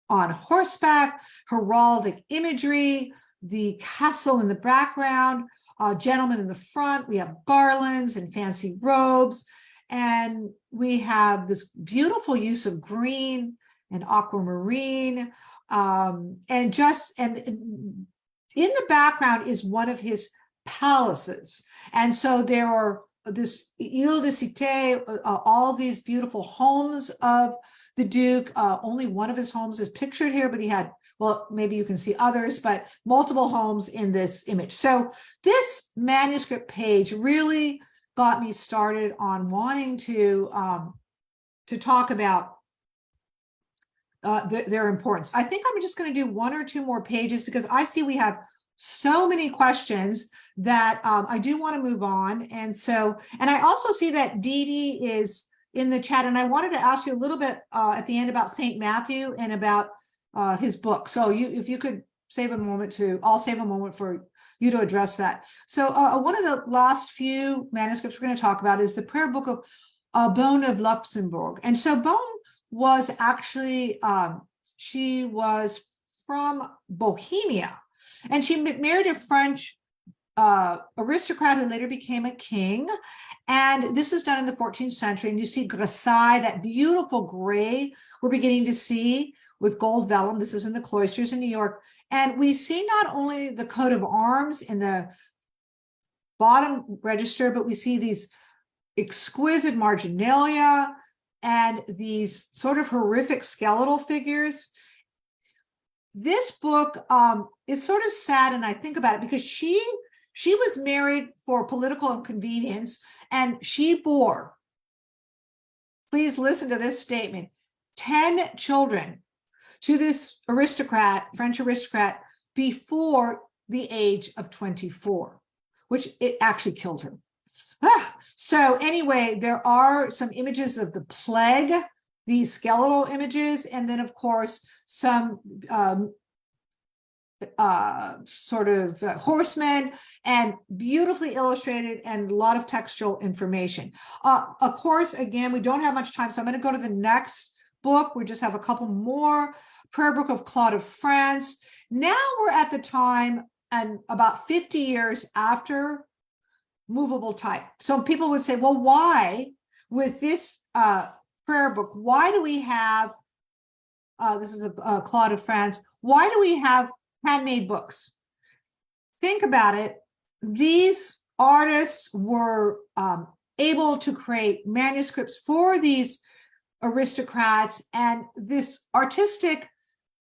on horseback, heraldic imagery, the castle in the background, gentlemen in the front. We have garlands and fancy robes. And we have this beautiful use of green and aquamarine. And in the background is one of his palaces. And so there are this Ile de Cité, all these beautiful homes of the Duke. Only one of his homes is pictured here, but he had, well, maybe you can see others, but multiple homes in this image. So this manuscript page really got me started on wanting to talk about their importance. I think I'm just going to do one or two more pages, because I see we have so many questions that I do want to move on. And I also see that Dee Dee is in the chat, and I wanted to ask you a little bit at the end about St. Matthew and about his book. So if you could save a moment I'll save a moment for you to address that. So one of the last few manuscripts we're going to talk about is the prayer book of Bone of Luxembourg. And so Bone was actually, she was from Bohemia, and she married a French aristocrat who later became a king. And this is done in the 14th century. And you see Grassai, that beautiful gray we're beginning to see with gold vellum. This is in the cloisters in New York. And we see not only the coat of arms in the bottom register, but we see these exquisite marginalia and these sort of horrific skeletal figures. This book is sort of sad, and I think about it because she was married for political inconvenience, and she bore, please listen to this statement, 10 children to this aristocrat, French aristocrat, before the age of 24, which it actually killed her. So anyway, there are some images of the plague, these skeletal images, and then of course some horsemen, and beautifully illustrated, and a lot of textual information. Of course, again, we don't have much time, so I'm going to go to the next book. We just have a couple more. Prayer Book of Claude of France. Now we're at the time, and about 50 years after movable type. So people would say, well, why with this prayer book, why do we have, this is a Claude of France, why do we have handmade books? Think about it. These artists were able to create manuscripts for these aristocrats, and this artistic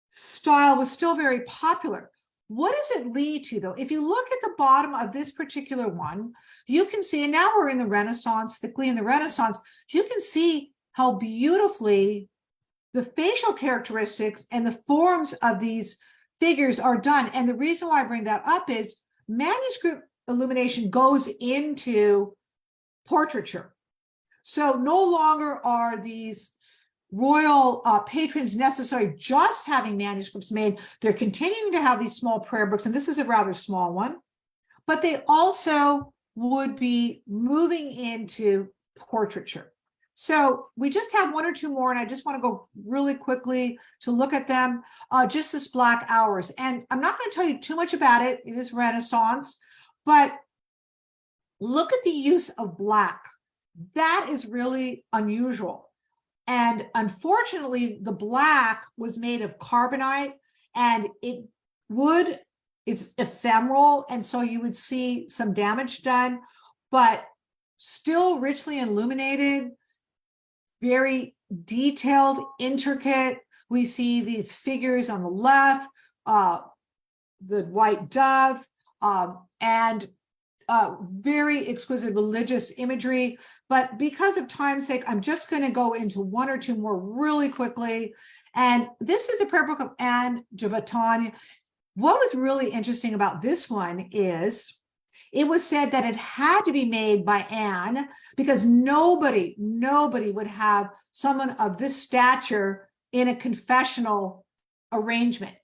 style was still very popular. What does it lead to, though? If you look at the bottom of this particular one, you can see, and now we're in the Renaissance, thickly in the Renaissance, you can see how beautifully the facial characteristics and the forms of these figures are done. And the reason why I bring that up is manuscript illumination goes into portraiture. So no longer are these royal patrons necessarily just having manuscripts made. They're continuing to have these small prayer books, and this is a rather small one, but they also would be moving into portraiture. So we just have one or two more, and I just want to go really quickly to look at them. Just this Black Hours, and I'm not going to tell you too much about it. It is Renaissance, but look at the use of black. That is really unusual. And unfortunately, the black was made of carbonite, and it's ephemeral. And so you would see some damage done, but still richly illuminated, very detailed, intricate. We see these figures on the left, the white dove, and very exquisite religious imagery. But because of time's sake, I'm just going to go into one or two more really quickly. And this is a prayer book of Anne de Bretagne. What was really interesting about this one is it was said that it had to be made by Anne because nobody would have someone of this stature in a confessional arrangement.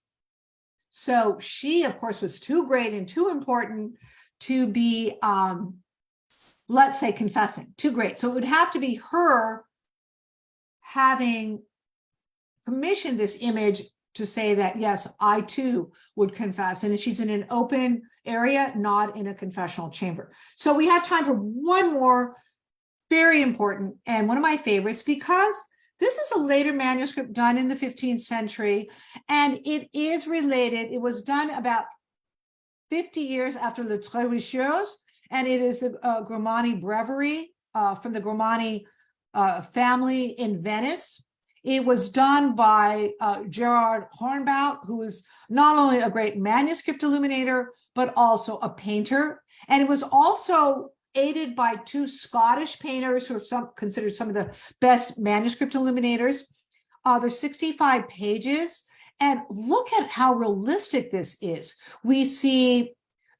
So she, of course, was too great and too important to be, let's say, confessing, too great. So it would have to be her having commissioned this image to say that, yes, I too would confess. And she's in an open area, not in a confessional chamber. So we have time for one more, very important, and one of my favorites, because this is a later manuscript done in the 15th century, and it is related. It was done about 50 years after Le Très Religieuse, and it is the Grimani Breviary from the Grimani family in Venice. It was done by Gerard Hornbout, who is not only a great manuscript illuminator, but also a painter. And it was also aided by two Scottish painters who are considered some of the best manuscript illuminators. There's 65 pages. And look at how realistic this is. We see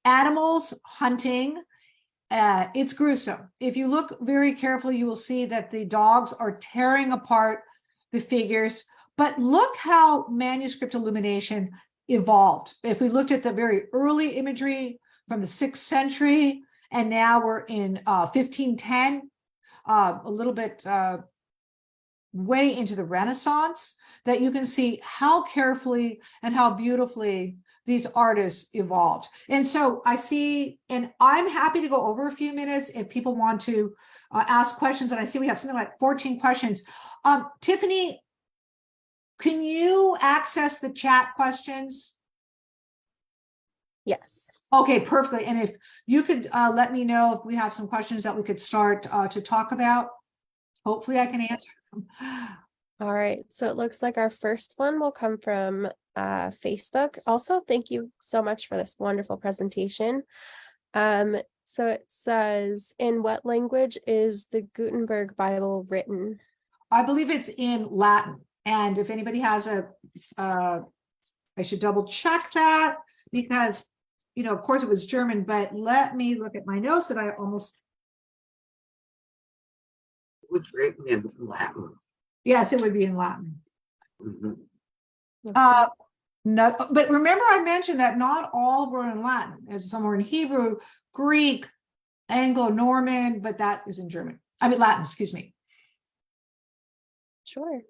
animals hunting. It's gruesome. If you look very carefully, you will see that the dogs are tearing apart the figures. But look how manuscript illumination evolved. If we looked at the very early imagery from the 6th century, and now we're in 1510, a little bit way into the Renaissance, that you can see how carefully and how beautifully these artists evolved. And so I see, and I'm happy to go over a few minutes if people want to ask questions. And I see we have something like 14 questions. Tiffany, can you access the chat questions? Yes. Okay, perfectly. And if you could let me know if we have some questions that we could start to talk about, hopefully I can answer them. All right. So it looks like our first one will come from Facebook. Also, thank you so much for this wonderful presentation. So it says, in what language is the Gutenberg Bible written? I believe it's in Latin. And if anybody has I should double check that because, you know, of course it was German, but let me look at my notes that I almost. It was written in Latin. Yes, it would be in Latin. Mhm. No, but remember I mentioned that not all were in Latin. There's some were in Hebrew, Greek, Anglo-Norman, but that is in German. I mean Latin, excuse me. Sure.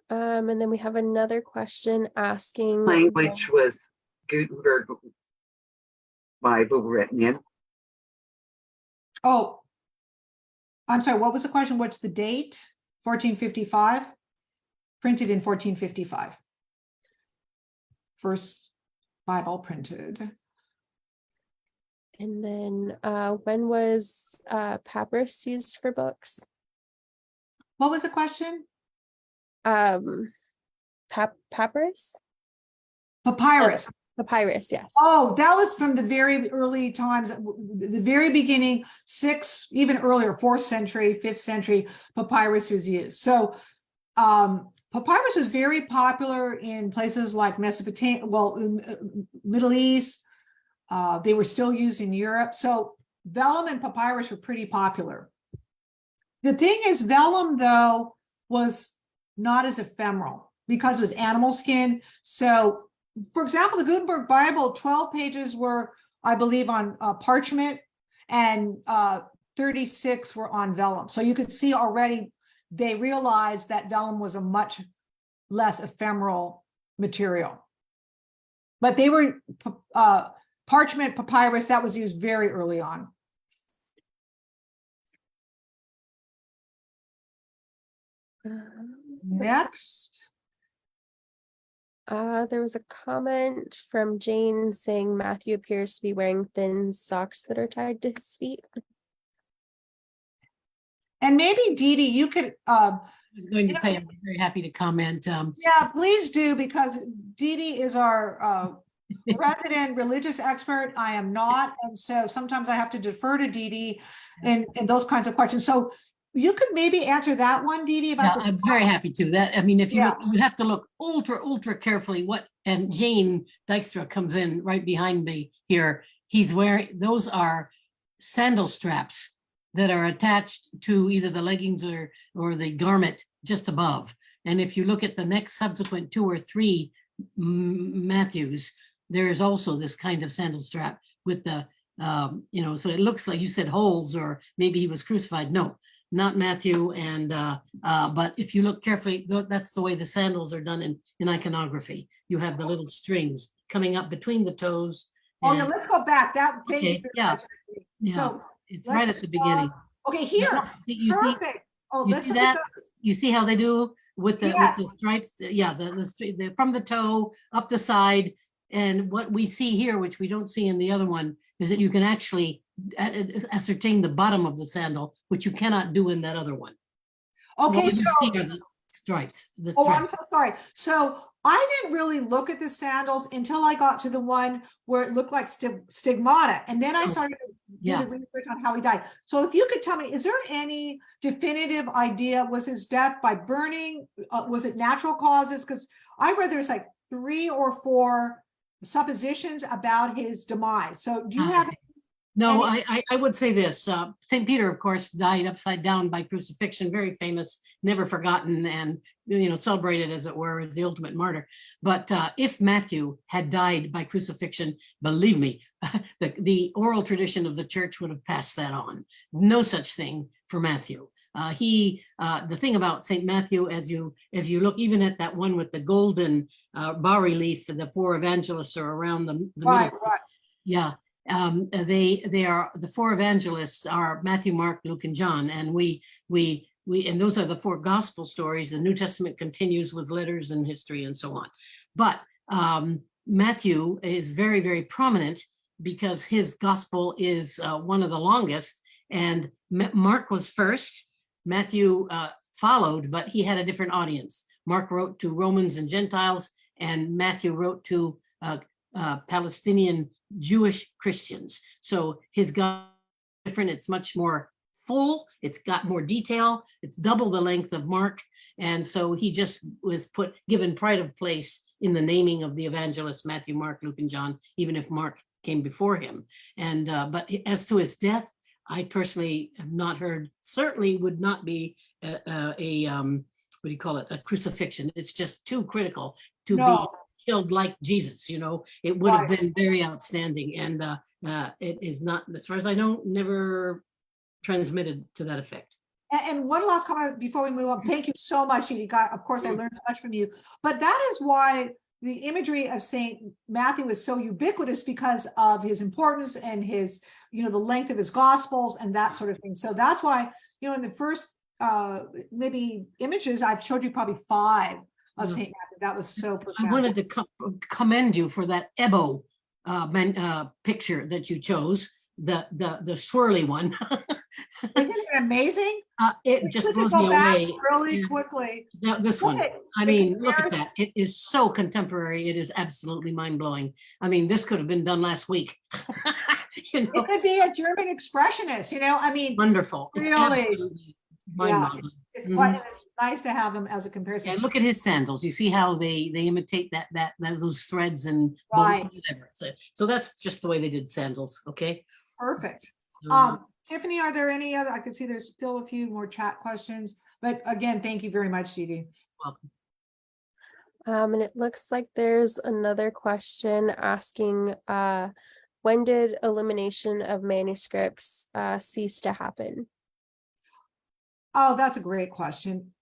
And then we have another question asking Language was Gutenberg Bible written in. Oh, I'm sorry, what was the question? What's the date? 1455? Printed in 1455. First Bible printed. And then when was papyrus used for books? What was the question? Papyrus? Papyrus. Papyrus, yes. Oh, that was from the very early times, the very beginning, 6th, even earlier, 4th century, 5th century, papyrus was used. So papyrus was very popular in places like Mesopotamia, well, Middle East. They were still used in Europe. So vellum and papyrus were pretty popular. The thing is, vellum, though, was not as ephemeral because it was animal skin. So, for example, the Gutenberg Bible, 12 pages were, I believe, on parchment, and 36 were on vellum. So you could see already they realized that vellum was a much less ephemeral material. But they were parchment, papyrus, that was used very early on. Next. There was a comment from Jane saying Matthew appears to be wearing thin socks that are tied to his feet. And maybe Dee Dee, you could I was going to say, I'm very happy to comment. yeah, please do, because Dee Dee is our resident religious expert. I am not, and so sometimes I have to defer to Dee Dee and those kinds of questions. So you could maybe answer that one, Dee Dee, about Yeah, I'm very happy to. That, I mean, if you Yeah. look, you have to look ultra carefully. And Jane Dykstra comes in right behind me here. He's wearing, those are sandal straps that are attached to either the leggings or the garment just above. And if you look at the next subsequent 2 or 3 Matthews, there is also this kind of sandal strap with the, you know, so it looks like you said holes, or maybe he was crucified. No, not Matthew. And, but if you look carefully, that's the way the sandals are done in iconography. You have the little strings coming up between the toes. Oh, yeah, and- let's go back. That thank you Okay, very yeah, much. yeah. So It's right let's, at the beginning. okay, here. You see, Perfect. Oh, you let's see look at that? those. You see how they do with the Yes. stripes? Yeah, the from the toe up the side. And what we see here, which we don't see in the other one, is that you can actually ascertain the bottom of the sandal, which you cannot do in that other one. Okay, What so you see are the stripes. The oh, I'm stripes. so sorry. So I didn't really look at the sandals until I got to the one where it looked like stigmata. And then I Oh, started to do yeah. the research on how he died. So if you could tell me, is there any definitive idea? Was his death by burning? Was it natural causes? Because I read there's like 3 or 4 suppositions about his demise. So do you have No, And I would say this. St. Peter, of course, died upside down by crucifixion, very famous, never forgotten, and celebrated, as it were, as the ultimate martyr. But if Matthew had died by crucifixion, believe me, the oral tradition of the church would have passed that on. No such thing for Matthew. The thing about St. Matthew, if you look even at that one with the golden bas relief, the four evangelists are around the right, middle. right. Yeah. They are the four evangelists are Matthew, Mark, Luke, and John, and we and those are the four gospel stories. The New Testament continues with letters and history and so on. But Matthew is very, very prominent because his gospel is one of the longest, and Mark was first. Matthew followed, but he had a different audience. Mark wrote to Romans and Gentiles, and Matthew wrote to Palestinian Jewish Christians. So his gospel is different. It's much more full. It's got more detail. It's double the length of Mark. And so he just was given pride of place in the naming of the evangelists, Matthew, Mark, Luke, and John, even if Mark came before him. And but as to his death, I personally have not heard, certainly would not be what do you call it, a crucifixion. It's just too critical to be killed like Jesus. It would have been very outstanding. And it is not, as far as I know, never transmitted to that effect. And one last comment before we move on. Thank you so much, Judy. Of course, I learned so much from you. But that is why the imagery of St. Matthew is so ubiquitous, because of his importance and his, the length of his gospels and that sort of thing. So that's why, in the first maybe images, I've showed you probably 5 of St. Matthew. That was so profound. I wanted to commend you for that Ebo picture that you chose, the swirly one. Isn't it amazing? It just blows me away really quickly. Now, this one, I mean, look at that. It is so contemporary. It is absolutely mind-blowing. I mean, this could have been done last week. It could be a German expressionist, I mean, wonderful. It's really mind-boggling. It's quite it's nice to have them as a comparison. Yeah, look at his sandals. You see how they imitate that those threads and whatever. So that's just the way they did sandals. Okay. Perfect. Tiffany, are there any other? I could see there's still a few more chat questions, but again, thank you very much, Judy. Welcome. And it looks like there's another question asking, when did elimination of manuscripts cease to happen? Oh, that's a great question.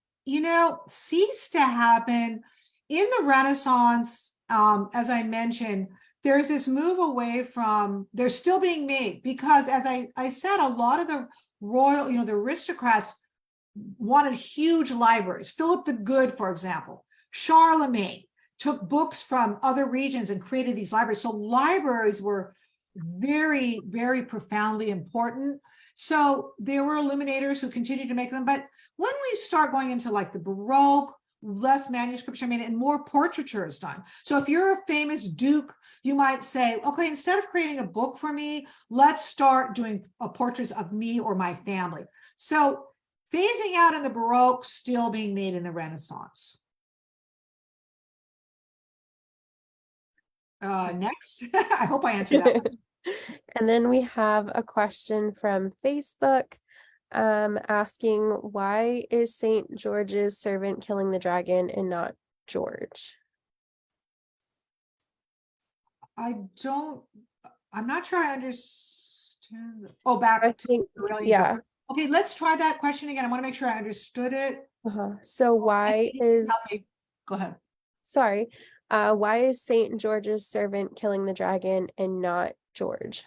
Cease to happen in the Renaissance, as I mentioned, there's this move away from, they're still being made, because as I said, a lot of the royal, the aristocrats wanted huge libraries. Philip the Good, for example, Charlemagne took books from other regions and created these libraries. So libraries were very, very profoundly important. So there were illuminators who continued to make them. But when we start going into like the Baroque, less manuscripts are made and more portraiture is done. So if you're a famous duke, you might say, okay, instead of creating a book for me, let's start doing portraits of me or my family. So phasing out in the Baroque, still being made in the Renaissance. Next, I hope I answered that one. And then we have a question from Facebook asking, why is St. George's servant killing the dragon and not George? I'm not sure I understand. Oh, back to yeah. Okay, let's try that question again. I want to make sure I understood it. So why is, go ahead. Sorry. Why is St. George's servant killing the dragon and not George?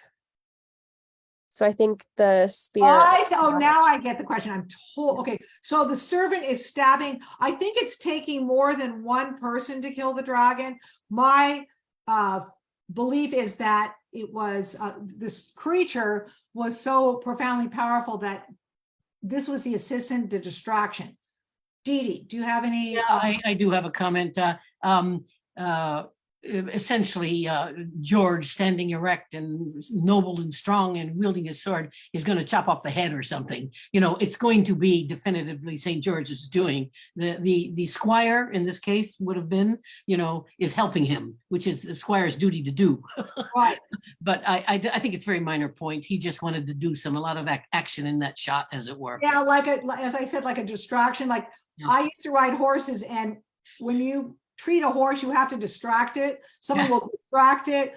So I think the spirit. Now I get the question. I'm told. Okay, so the servant is stabbing. I think it's taking more than one person to kill the dragon. My belief is that it was this creature was so profoundly powerful that this was the assistant, the distraction. Dee Dee, do you have any? Yeah, I do have a comment. essentially George standing erect and noble and strong and wielding his sword is going to chop off the head or something. It's going to be definitively St. George is doing. The squire in this case would have been, is helping him, which is the squire's duty to do. Right. But I think it's a very minor point. He just wanted to do a lot of action in that shot, as it were. Yeah, as I said, like a distraction. Like Yeah. I used to ride horses, and when you treat a horse, you have to distract it. Someone will distract it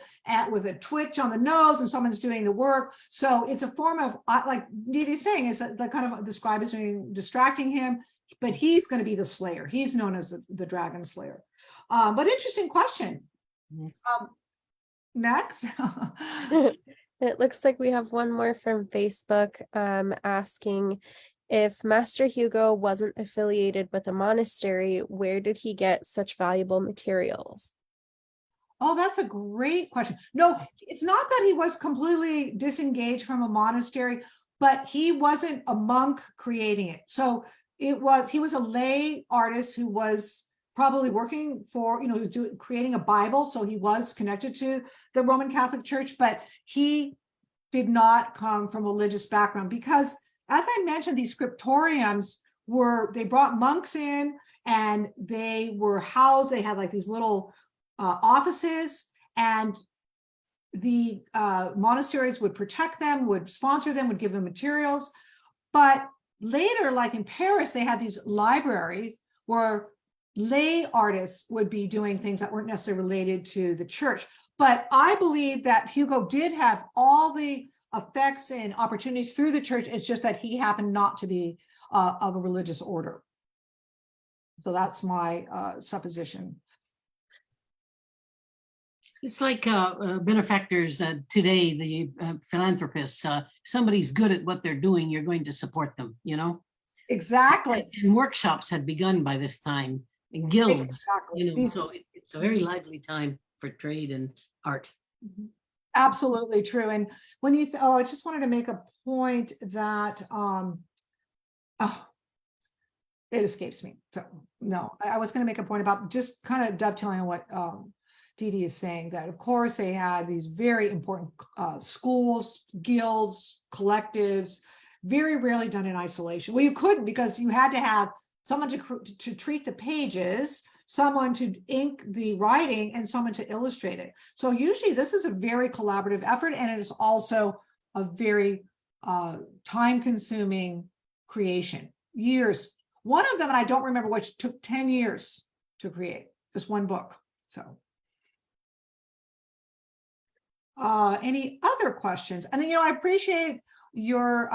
with a twitch on the nose, and someone's doing the work. So it's a form of, like Dee saying, it's the kind of the scribe is distracting him, but he's going to be the slayer. He's known as the dragon slayer. But interesting question. Next. It looks like we have one more from Facebook asking, if Master Hugo wasn't affiliated with a monastery, where did he get such valuable materials? Oh, that's a great question. No, it's not that he was completely disengaged from a monastery, but he wasn't a monk creating it. So he was a lay artist who was probably working for, creating a Bible. So he was connected to the Roman Catholic Church, but he did not come from a religious background because, as I mentioned, these scriptoriums they brought monks in, and they were housed. They had like these little offices, and the monasteries would protect them, would sponsor them, would give them materials. But later, like in Paris, they had these libraries where lay artists would be doing things that weren't necessarily related to the church. But I believe that Hugo did have all the effects and opportunities through the church. It's just that he happened not to be of a religious order. So that's my supposition. It's like benefactors today, the philanthropists. Somebody's good at what they're doing, you're going to support them, Exactly. And workshops had begun by this time, and guilds, Exactly. so it's a very lively time for trade and art. Absolutely true. And when you, I just wanted to make a point that, it escapes me. So no, I was going to make a point about just kind of dovetailing on what Dee is saying, that of course they had these very important schools, guilds, collectives, very rarely done in isolation. Well, you couldn't, because you had to have someone to treat the pages, someone to ink the writing, and someone to illustrate it. So usually this is a very collaborative effort, and it is also a very time-consuming creation. Years. One of them, and I don't remember which, took 10 years to create, this one book. So any other questions? And I appreciate your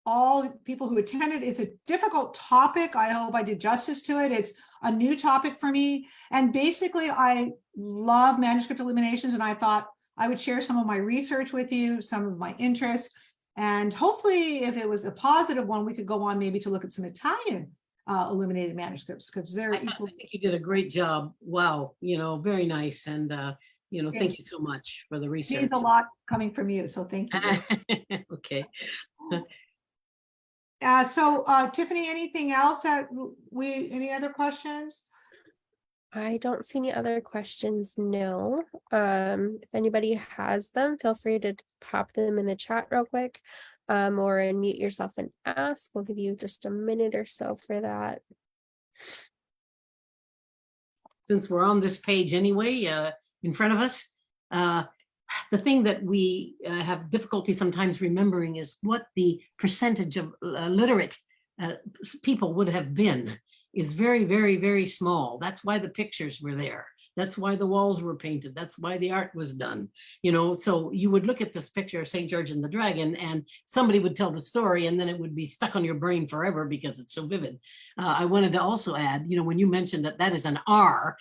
all people who attended. It's a difficult topic. I hope I did justice to it. It's a new topic for me. And basically, I love manuscript illuminations, and I thought I would share some of my research with you, some of my interests. And hopefully, if it was a positive one, we could go on maybe to look at some Italian illuminated manuscripts, because they're equal. I think you did a great job. Wow, very nice. And thank you so much for the research. There's a lot coming from you, so thank you. Okay. So Tiffany, anything else any other questions? I don't see any other questions, no. If anybody has them, feel free to pop them in the chat real quick, or unmute yourself and ask. We'll give you just a minute or so for that. Since we're on this page anyway, in front of us, the thing that we have difficulty sometimes remembering is what the percentage of literate people would have been is very, very, very small. That's why the pictures were there. That's why the walls were painted. That's why the art was done. So you would look at this picture of St. George and the Dragon, and somebody would tell the story, and then it would be stuck on your brain forever because it's so vivid. I wanted to also add, when you mentioned that is an R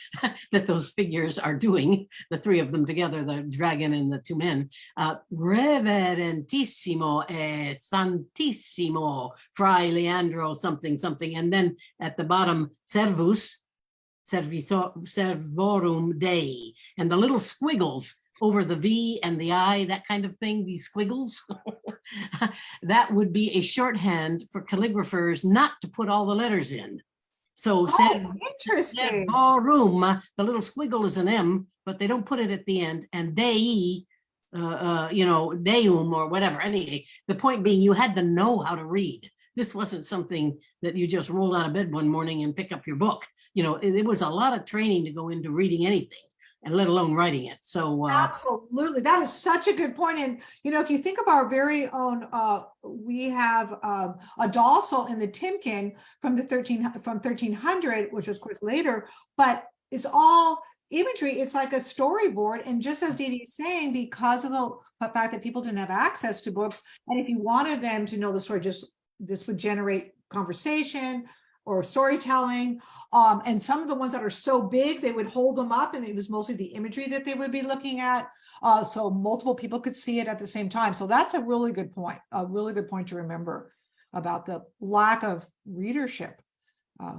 that those figures are doing, the three of them together, the dragon and the two men, Reverentissimo e Santissimo, Fray Leandro something, something, and then at the bottom, Servus, Servorum Dei, and the little squiggles over the V and the I, that kind of thing, these squiggles, that would be a shorthand for calligraphers not to put all the letters in. So Oh, said interesting. ballroom, the little squiggle is an M, but they don't put it at the end. And Dei, Deum or whatever. Anyway, the point being, you had to know how to read. This wasn't something that you just rolled out of bed one morning and pick up your book. It was a lot of training to go into reading anything, and let alone writing it. So Absolutely. That is such a good point. And, if you think of our very own, we have a dorsal in the Timken from 1300, which is of course later, but it's all imagery. It's like a storyboard. And just as Dee Dee is saying, because of the fact that people didn't have access to books, and if you wanted them to know the story, this would generate conversation or storytelling. And some of the ones that are so big, they would hold them up, and it was mostly the imagery that they would be looking at. So multiple people could see it at the same time. So that's a really good point to remember about the lack of readership.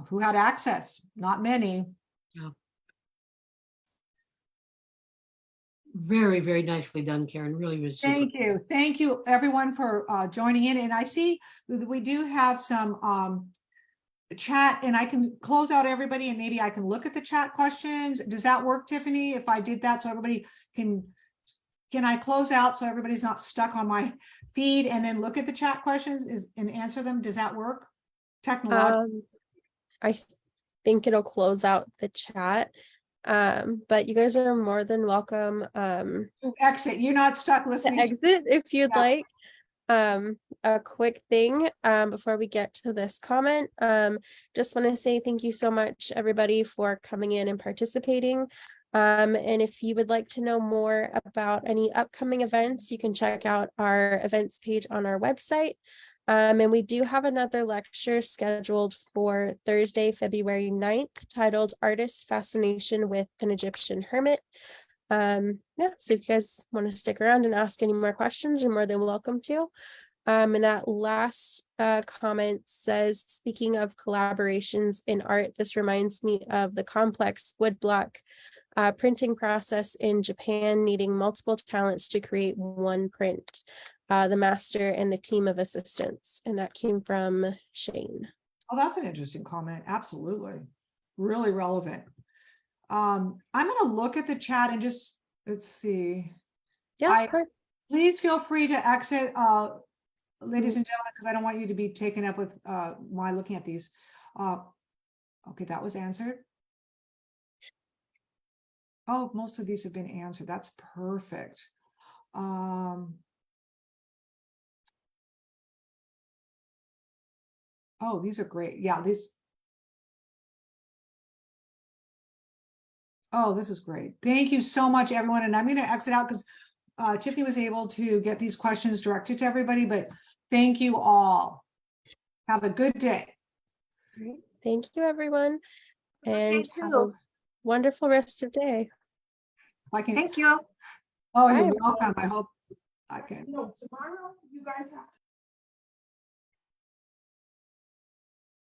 Who had access? Not many. yeah. Very, very nicely done, Karen. Really was super. Thank you. Thank you, everyone, for joining in. And I see that we do have some chat, and I can close out everybody, and maybe I can look at the chat questions. Does that work, Tiffany? If I did that, so everybody can I close out so everybody's not stuck on my feed, and then look at the chat questions and answer them? Does that work? Technologically? I think it'll close out the chat. But you guys are more than welcome Exit. You're not stuck to listening. exit if you'd Yeah. like. A quick thing before we get to this comment. Just want to say thank you so much, everybody, for coming in and participating. And if you would like to know more about any upcoming events, you can check out our events page on our website. And we do have another lecture scheduled for Thursday, February 9th, titled Artist Fascination with an Egyptian Hermit. So if you guys want to stick around and ask any more questions, you're more than welcome to. And that last comment says, speaking of collaborations in art, this reminds me of the complex woodblock printing process in Japan, needing multiple talents to create one print. The master and the team of assistants. And that came from Shane. Oh, that's an interesting comment. Absolutely. Really relevant. I'm going to look at the chat and just, let's see. Yeah, Please feel free to exit, ladies and gentlemen, because I don't want you to be taken up with my looking at these. Okay, that was answered. Oh, most of these have been answered. That's perfect. Oh, these are great. Yeah, oh, this is great. Thank you so much, everyone. And I'm going to exit out because Tiffany was able to get these questions directed to everybody, but thank you all. Have a good day. Great. Thank you, everyone. And Thank have a you. wonderful rest of day. I can. Thank you. Oh, Bye, you're everyone. welcome. I hope I can. No, tomorrow you guys have to